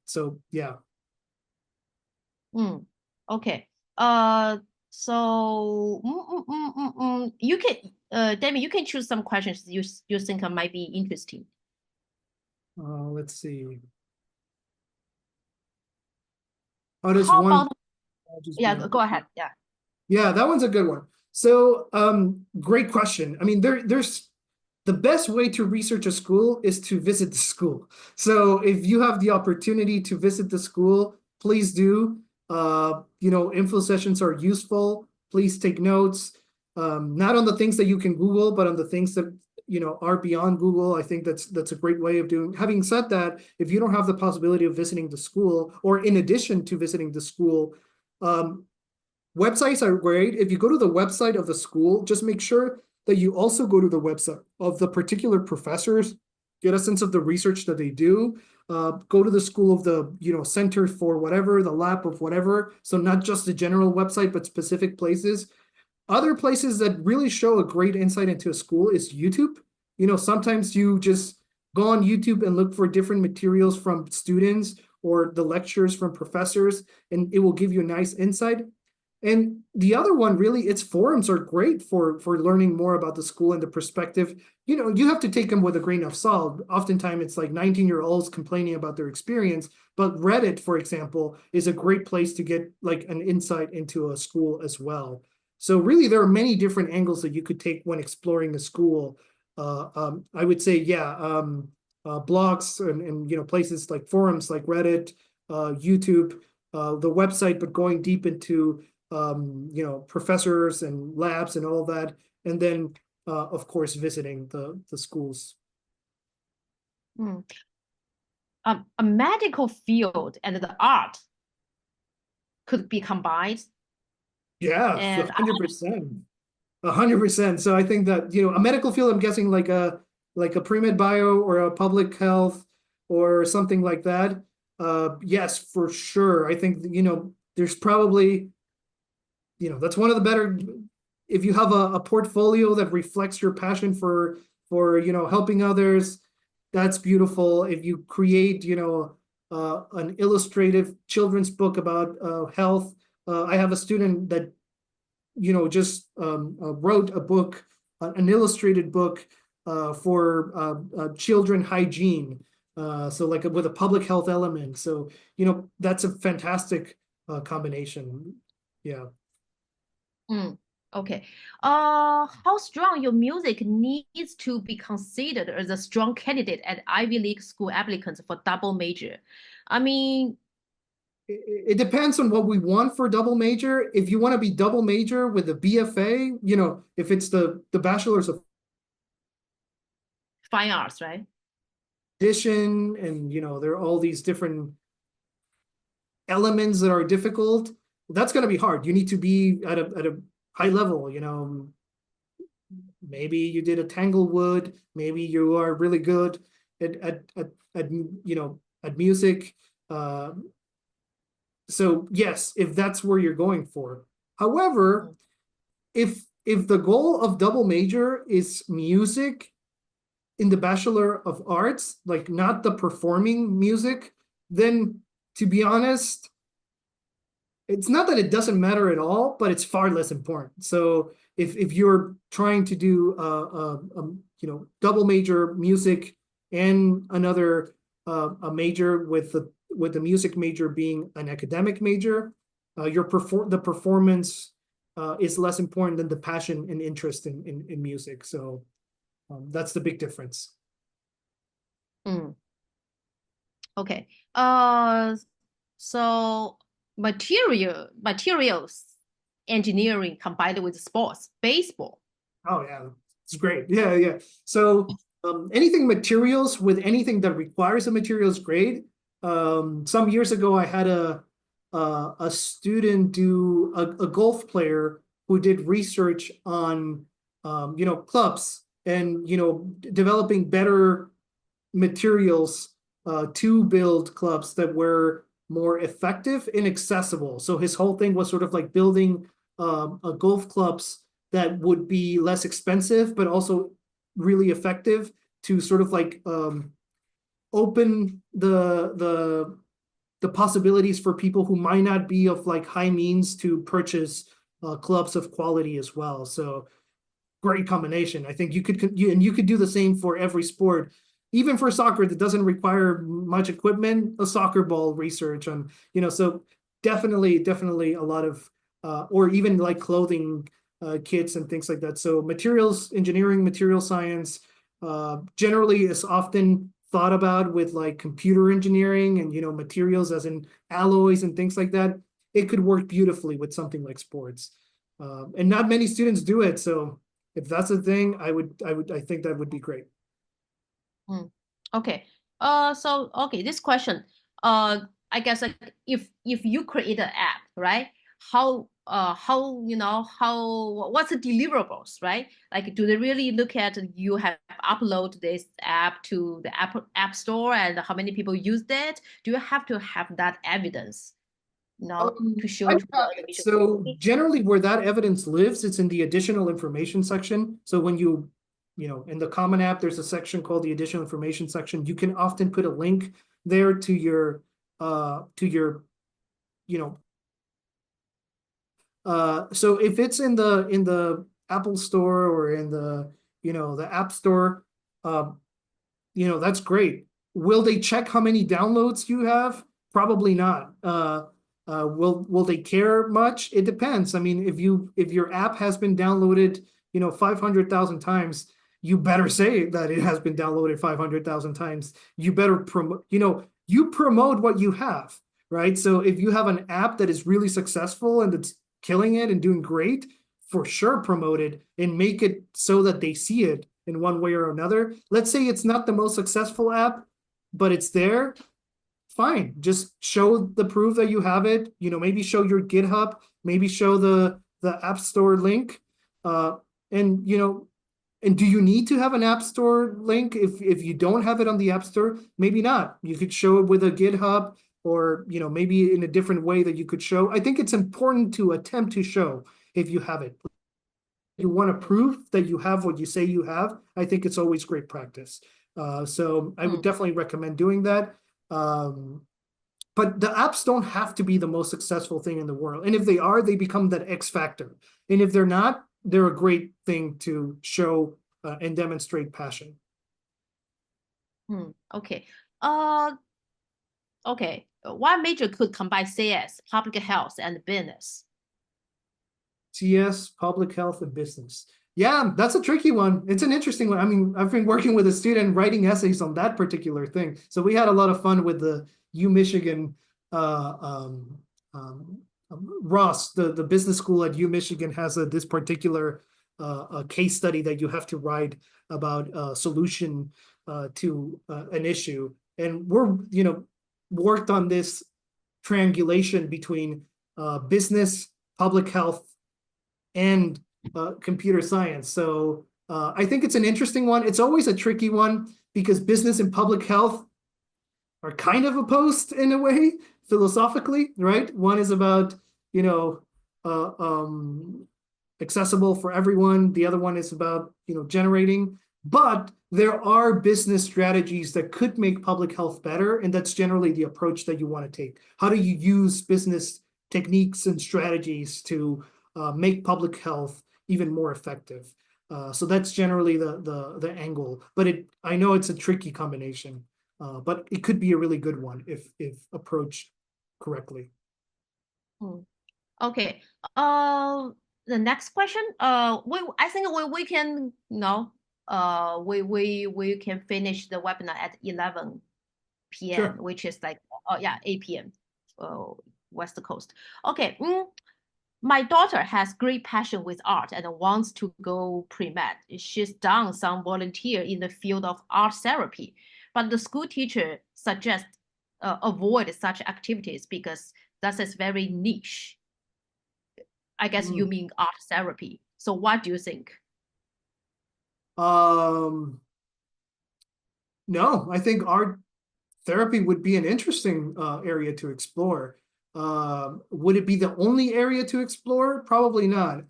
[SPEAKER 2] So yeah.
[SPEAKER 1] Okay. So you can, Demi, you can choose some questions you think might be interesting.
[SPEAKER 2] Let's see.
[SPEAKER 1] How about, go ahead.
[SPEAKER 2] Yeah, that one's a good one. So great question. I mean, there's the best way to research a school is to visit the school. So if you have the opportunity to visit the school, please do. Info sessions are useful. Please take notes, not on the things that you can Google, but on the things that are beyond Google. I think that's a great way of doing. Having said that, if you don't have the possibility of visiting the school, or in addition to visiting the school, websites are great. If you go to the website of the school, just make sure that you also go to the website of the particular professors, get a sense of the research that they do. Go to the school of the center for whatever, the lab of whatever. So not just the general website, but specific places. Other places that really show a great insight into a school is YouTube. Sometimes you just go on YouTube and look for different materials from students or the lectures from professors, and it will give you a nice insight. And the other one, really, its forums are great for learning more about the school and the perspective. You have to take them with a grain of salt. Oftentimes, it's like 19-year-olds complaining about their experience. But Reddit, for example, is a great place to get like an insight into a school as well. So really, there are many different angles that you could take when exploring a school. I would say, blogs and places like forums like Reddit, YouTube, the website, but going deep into professors and labs and all that, and then of course visiting the schools.
[SPEAKER 1] A medical field and the art could be combined.
[SPEAKER 2] Yeah, 100%. 100%. So I think that a medical field, I'm guessing like a pre-med bio or a public health or something like that. Yes, for sure. I think there's probably that's one of the better, if you have a portfolio that reflects your passion for helping others, that's beautiful. If you create an illustrative children's book about health. I have a student that just wrote a book, an illustrated book for children hygiene. So like with a public health element. So, that's a fantastic combination. Yeah.
[SPEAKER 1] Okay. How strong your music needs to be considered as a strong candidate at Ivy League school applicants for double major? I mean,
[SPEAKER 2] it depends on what we want for double major. If you want to be double major with a BFA, if it's the bachelor's of
[SPEAKER 1] fine arts, right?
[SPEAKER 2] Addition, and there are all these different elements that are difficult. That's going to be hard. You need to be at a high level. Maybe you did a Tanglewood. Maybe you are really good at music. So yes, if that's where you're going for. However, if the goal of double major is music in the Bachelor of Arts, like not the performing music, then to be honest, it's not that it doesn't matter at all, but it's far less important. So if you're trying to do double major music and another a major with the music major being an academic major, the performance is less important than the passion and interest in music. So that's the big difference.
[SPEAKER 1] Okay. So materials engineering combined with sports, baseball.
[SPEAKER 2] Oh yeah, it's great. Yeah. So anything materials with anything that requires a material is great. Some years ago, I had a student do a golf player who did research on clubs and developing better materials to build clubs that were more effective and accessible. So his whole thing was sort of like building golf clubs that would be less expensive, but also really effective to sort of like open the possibilities for people who might not be of like high means to purchase clubs of quality as well. So great combination. I think you could do the same for every sport. Even for soccer that doesn't require much equipment, a soccer ball research on, so definitely a lot of, or even like clothing kits and things like that. So materials engineering, material science, generally is often thought about with like computer engineering and, materials as in alloys and things like that. It could work beautifully with something like sports. And not many students do it. So if that's a thing, I think that would be great.
[SPEAKER 1] Okay. So this question. I guess like if you create an app, right? How what's the deliverables, right? Like, do they really look at you have upload this app to the app store and how many people use that? Do you have to have that evidence, to show to the
[SPEAKER 2] so generally where that evidence lives, it's in the additional information section. So when you in the Common App, there's a section called the additional information section. You can often put a link there to your so if it's in the Apple Store or in the the App Store, that's great. Will they check how many downloads you have? Probably not. Will they care much? It depends. I mean, if your app has been downloaded 500,000 times, you better say that it has been downloaded 500,000 times. You better promote, you promote what you have, right? So if you have an app that is really successful and it's killing it and doing great, for sure promote it and make it so that they see it in one way or another. Let's say it's not the most successful app, but it's there. Fine. Just show the proof that you have it, maybe show your GitHub, maybe show the App Store link. And do you need to have an App Store link? If you don't have it on the App Store, maybe not. You could show it with a GitHub or, maybe in a different way that you could show. I think it's important to attempt to show if you have it. You want to prove that you have what you say you have. I think it's always great practice. So I would definitely recommend doing that. But the apps don't have to be the most successful thing in the world. And if they are, they become that X factor. And if they're not, they're a great thing to show and demonstrate passion.
[SPEAKER 1] Okay. Okay. One major could combine CS, public health, and business.
[SPEAKER 2] CS, public health, and business. Yeah, that's a tricky one. It's an interesting one. I mean, I've been working with a student writing essays on that particular thing. So we had a lot of fun with the UMichigan, Ross, the business school at UMichigan has this particular case study that you have to write about a solution to an issue. And we're, worked on this triangulation between business, public health, and computer science. So I think it's an interesting one. It's always a tricky one because business and public health are kind of opposed in a way, philosophically, right? One is about, accessible for everyone. The other one is about, generating. But there are business strategies that could make public health better, and that's generally the approach that you want to take. How do you use business techniques and strategies to make public health even more effective? So that's generally the angle. But I know it's a tricky combination, but it could be a really good one if approached correctly.
[SPEAKER 1] Okay. The next question. I think we can we can finish the webinar at 11 p.m.
[SPEAKER 2] Sure.
[SPEAKER 1] Which is like 8 p.m. West Coast. Okay. My daughter has great passion with art and wants to go pre-med. She's done some volunteer in the field of art therapy, but the school teacher suggests avoid such activities because that is very niche. I guess you mean art therapy. So what do you think?
[SPEAKER 2] No, I think art therapy would be an interesting area to explore. Would it be the only area to explore? Probably not.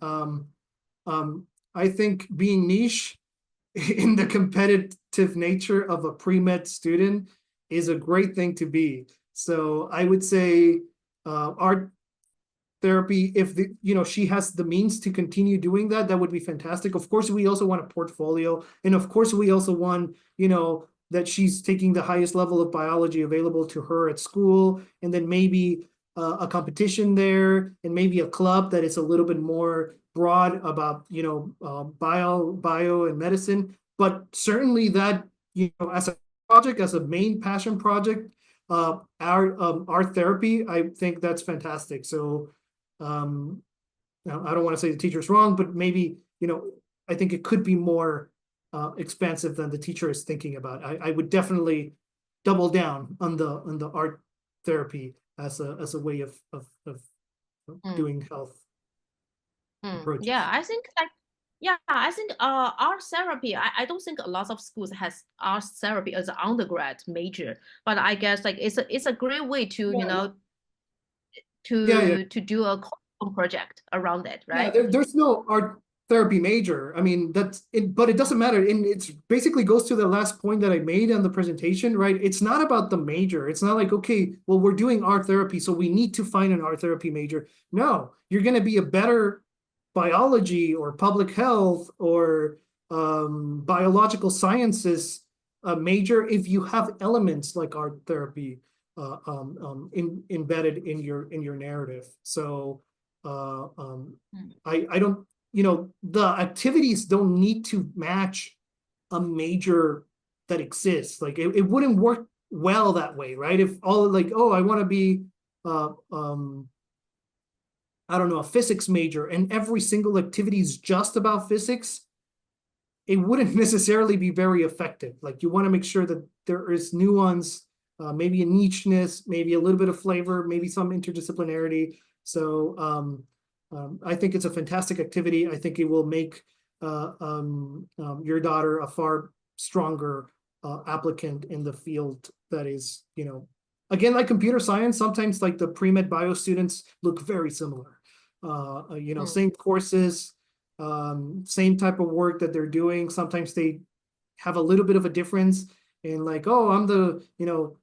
[SPEAKER 2] I think being niche in the competitive nature of a pre-med student is a great thing to be. So I would say art therapy, if she has the means to continue doing that, that would be fantastic. Of course, we also want a portfolio, and of course, we also want that she's taking the highest level of biology available to her at school, and then maybe a competition there, and maybe a club that is a little bit more broad about bio and medicine. But certainly that as a project, as a main passion project, our therapy, I think that's fantastic. So now I don't want to say the teacher's wrong, but maybe I think it could be more expansive than the teacher is thinking about. I would definitely double down on the art therapy as a way of doing health approaches.
[SPEAKER 1] Yeah, I think art therapy. I don't think a lot of schools has art therapy as an undergrad major, but I guess it's a great way to to do a project around it, right?
[SPEAKER 2] Yeah, there's no art therapy major. I mean, that's it, but it doesn't matter. And it's basically goes to the last point that I made on the presentation, right? It's not about the major. It's not like, okay, well, we're doing art therapy, so we need to find an art therapy major. No, you're going to be a better biology or public health or biological sciences major if you have elements like art therapy embedded in your narrative. So I don't, the activities don't need to match a major that exists. Like it wouldn't work well that way, right? If all like, oh, I want to be I don't know, a physics major, and every single activity is just about physics, it wouldn't necessarily be very effective. Like you want to make sure that there is nuance, maybe a nicheness, maybe a little bit of flavor, maybe some interdisciplinarity. So I think it's a fantastic activity. I think it will make your daughter a far stronger applicant in the field that is, again, like computer science, sometimes like the pre-med bio students look very similar. Same courses, same type of work that they're doing. Sometimes they have a little bit of a difference in like, oh, I'm the,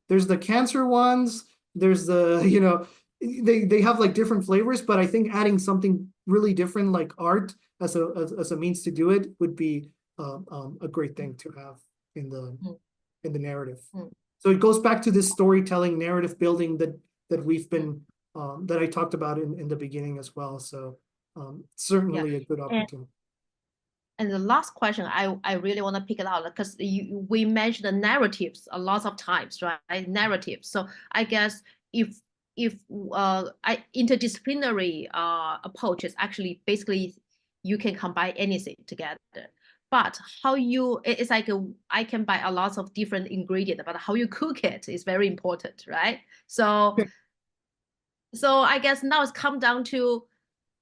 [SPEAKER 2] there's the cancer ones, there's the, they have like different flavors, but I think adding something really different like art as a means to do it would be a great thing to have in the narrative.
[SPEAKER 1] Mm.
[SPEAKER 2] So it goes back to this storytelling, narrative building that we've been that I talked about in the beginning as well. So certainly a good opportunity.
[SPEAKER 1] And the last question, I really want to pick it out because we mentioned the narratives a lot of times, right? Narratives. So I guess if interdisciplinary approach is actually basically you can combine anything together. But how it's like I can buy a lot of different ingredients, but how you cook it is very important, right? So I guess now it's come down to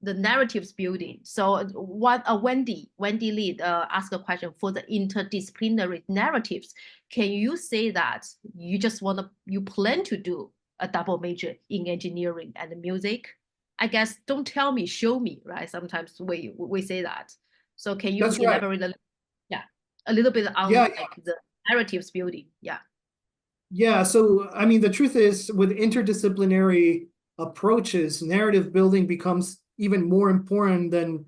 [SPEAKER 1] the narratives building. So what Wendy Lee asked a question for the interdisciplinary narratives. Can you say that you plan to do a double major in engineering and music? I guess don't tell me, show me, right? Sometimes we say that. So can you elaborate a little bit on the narratives building?
[SPEAKER 2] Yeah, so I mean, the truth is with interdisciplinary approaches, narrative building becomes even more important than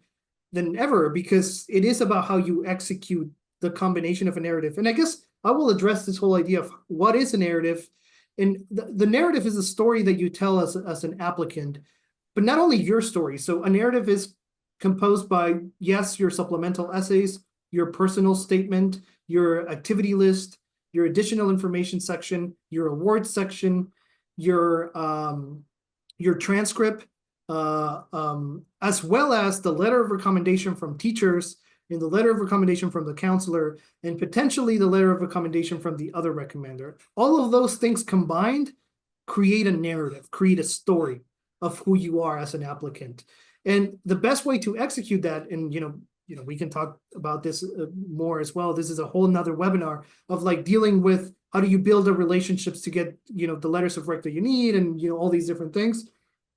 [SPEAKER 2] ever, because it is about how you execute the combination of a narrative. And I guess I will address this whole idea of what is a narrative. And the narrative is a story that you tell as an applicant, but not only your story. So a narrative is composed by, yes, your supplemental essays, your personal statement, your activity list, your additional information section, your awards section, your transcript, as well as the letter of recommendation from teachers and the letter of recommendation from the counselor, and potentially the letter of recommendation from the other recommender. All of those things combined create a narrative, create a story of who you are as an applicant. And the best way to execute that, and we can talk about this more as well. This is a whole nother webinar of like dealing with how do you build the relationships to get the letters of rec that you need, and all these different things.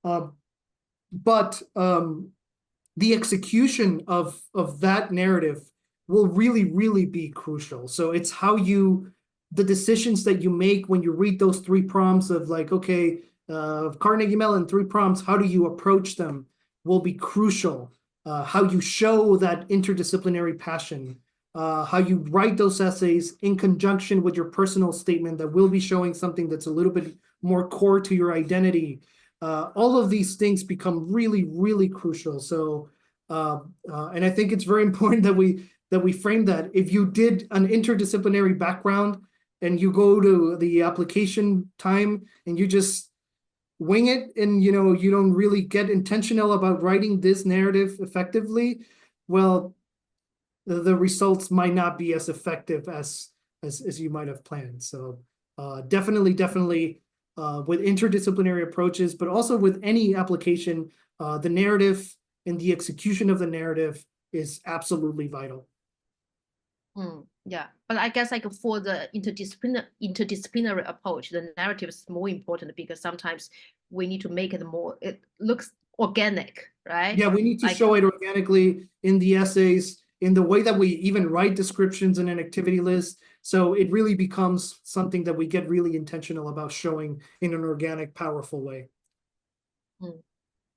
[SPEAKER 2] But the execution of that narrative will really, really be crucial. So it's how the decisions that you make when you read those 3 prompts of like, okay, Carnegie Mellon 3 prompts, how do you approach them will be crucial. How you show that interdisciplinary passion, how you write those essays in conjunction with your personal statement that will be showing something that's a little bit more core to your identity. All of these things become really, really crucial. So, and I think it's very important that we frame that. If you did an interdisciplinary background and you go to the application time and you just wing it, and you don't really get intentional about writing this narrative effectively, well, the results might not be as effective as you might have planned. So definitely with interdisciplinary approaches, but also with any application, the narrative and the execution of the narrative is absolutely vital.
[SPEAKER 1] Yeah, but I guess like for the interdisciplinary approach, the narrative is more important because sometimes we need to make it looks organic, right?
[SPEAKER 2] Yeah, we need to show it organically in the essays, in the way that we even write descriptions in an activity list. So it really becomes something that we get really intentional about showing in an organic, powerful way.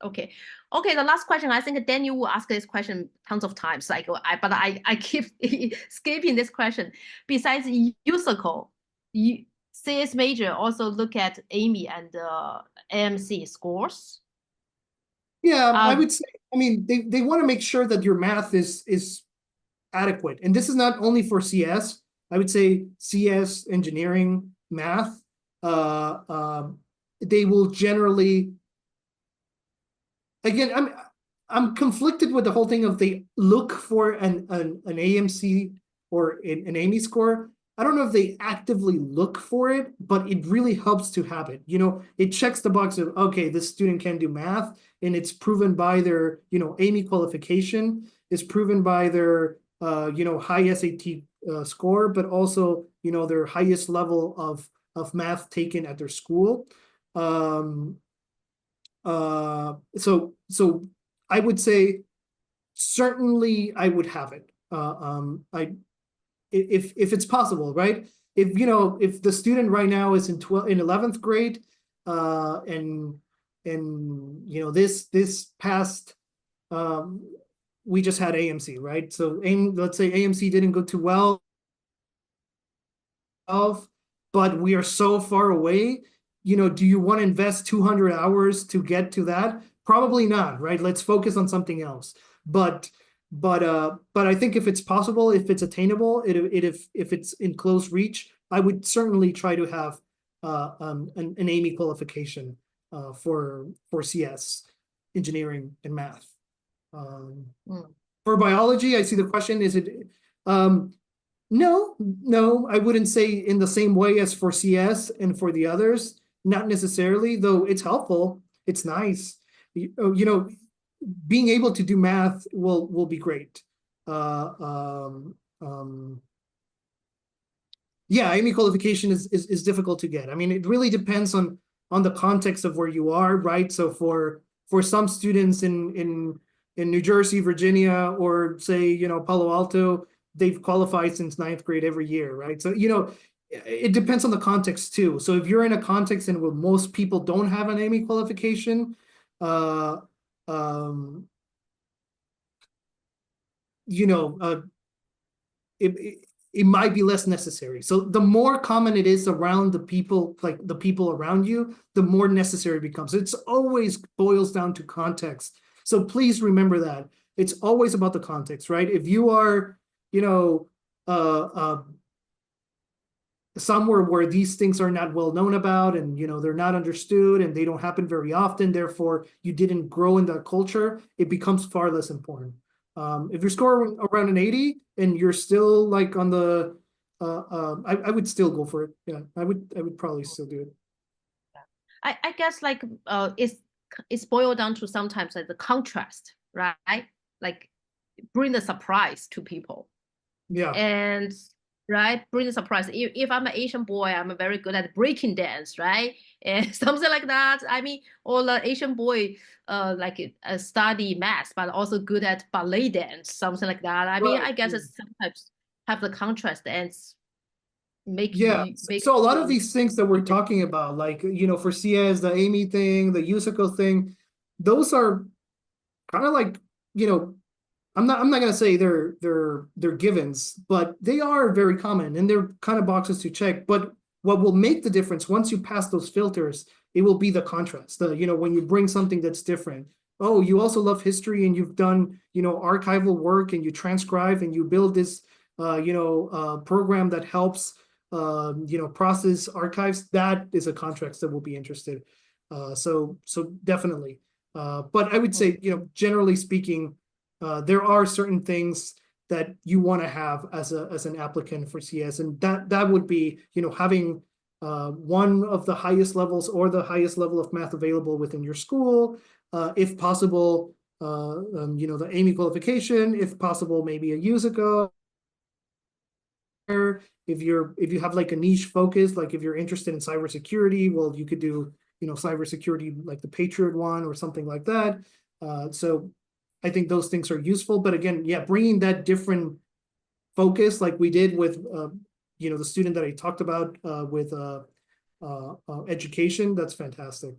[SPEAKER 1] Okay. The last question, I think Daniel will ask this question tons of times. But I keep skipping this question. Besides USACO, CS major also look at AMY and AMC scores.
[SPEAKER 2] Yeah, I would say. I mean, they want to make sure that your math is adequate, and this is not only for CS. I would say CS, engineering, math. They will generally. Again, I'm conflicted with the whole thing of they look for an AMC or an AMY score. I don't know if they actively look for it, but it really helps to have it. It checks the box of, okay, this student can do math, and it's proven by their, AMY qualification. It's proven by their, high SAT score, but also, their highest level of math taken at their school. So I would say certainly I would have it. If it's possible, right? If the student right now is in 11th grade, and this past we just had AMC, right? So let's say AMC didn't go too well, but we are so far away. Do you want to invest 200 hours to get to that? Probably not, right? Let's focus on something else. But I think if it's possible, if it's attainable, if it's in close reach, I would certainly try to have an AIME qualification for CS, engineering, and math. For biology, I see the question, is it no, I wouldn't say in the same way as for CS and for the others, not necessarily, though it's helpful, it's nice. Being able to do math will be great. Yeah, AIME qualification is difficult to get. I mean, it really depends on the context of where you are, right? So for some students in New Jersey, Virginia, or say, Palo Alto, they've qualified since 9th grade every year, right? So, it depends on the context too. So if you're in a context in where most people don't have an AIME qualification, it might be less necessary. So the more common it is around the people, like the people around you, the more necessary it becomes. It's always boils down to context. So please remember that. It's always about the context, right? If you are, somewhere where these things are not well known about, and they're not understood, and they don't happen very often, therefore you didn't grow in that culture, it becomes far less important. If you're scoring around an 80 and you're still like on the I would still go for it. Yeah, I would probably still do it.
[SPEAKER 1] I guess like it's boiled down to sometimes like the contrast, right? Like bring the surprise to people.
[SPEAKER 2] Yeah.
[SPEAKER 1] And right, bring the surprise. If I'm an Asian boy, I'm very good at breaking dance, right? And something like that. I mean, or the Asian boy like study math, but also good at ballet dance, something like that. I mean, I guess it's sometimes have the contrast and make
[SPEAKER 2] so a lot of these things that we're talking about, like for CS, the AIME thing, the USICO thing, those are kind of like I'm not gonna say they're givens, but they are very common and they're kind of boxes to check. But what will make the difference once you pass those filters, it will be the contrast. When you bring something that's different. Oh, you also love history and you've done archival work and you transcribe and you build this program that helps process archives. That is a contrast that will be interested. So definitely. But I would say generally speaking, there are certain things that you want to have as an applicant for CS, and that would be having one of the highest levels or the highest level of math available within your school, if possible, the AIME qualification, if possible, maybe a USICO. If you have like a niche focus, like if you're interested in cybersecurity, well, you could do cybersecurity like the Patriot one or something like that. So I think those things are useful, but again, bringing that different focus, like we did with, the student that I talked about with education, that's fantastic.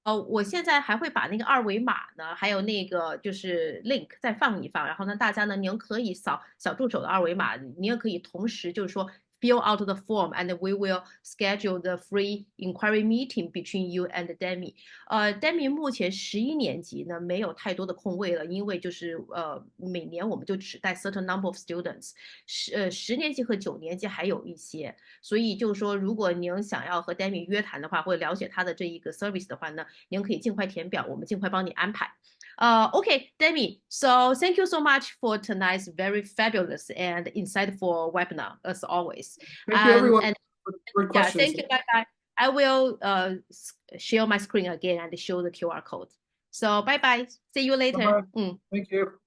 [SPEAKER 1] 我现在还会把那个二维码呢，还有那个就是 link 再放一放，然后呢，大家呢，您可以扫小助手的二维码，您也可以同时就是说 fill out the form, and we will schedule the free inquiry meeting between you and Demmy. Demmy 目前11年级呢没有太多的空位了，因为就是每年我们就只带 certain number of students， 10年级和9年级还有一些，所以就是说，如果您想要和 Demmy 约谈的话，或者了解他的这一个 service 的话呢，您可以尽快填表，我们尽快帮你安排。Okay, Demmy, so thank you so much for tonight's very fabulous and insightful webinar, as always.
[SPEAKER 2] Thank you, everyone.
[SPEAKER 1] And,
[SPEAKER 2] for questions.
[SPEAKER 1] Thank you. Bye-bye. I will share my screen again and show the QR code. So bye-bye. See you later.
[SPEAKER 2] Thank you.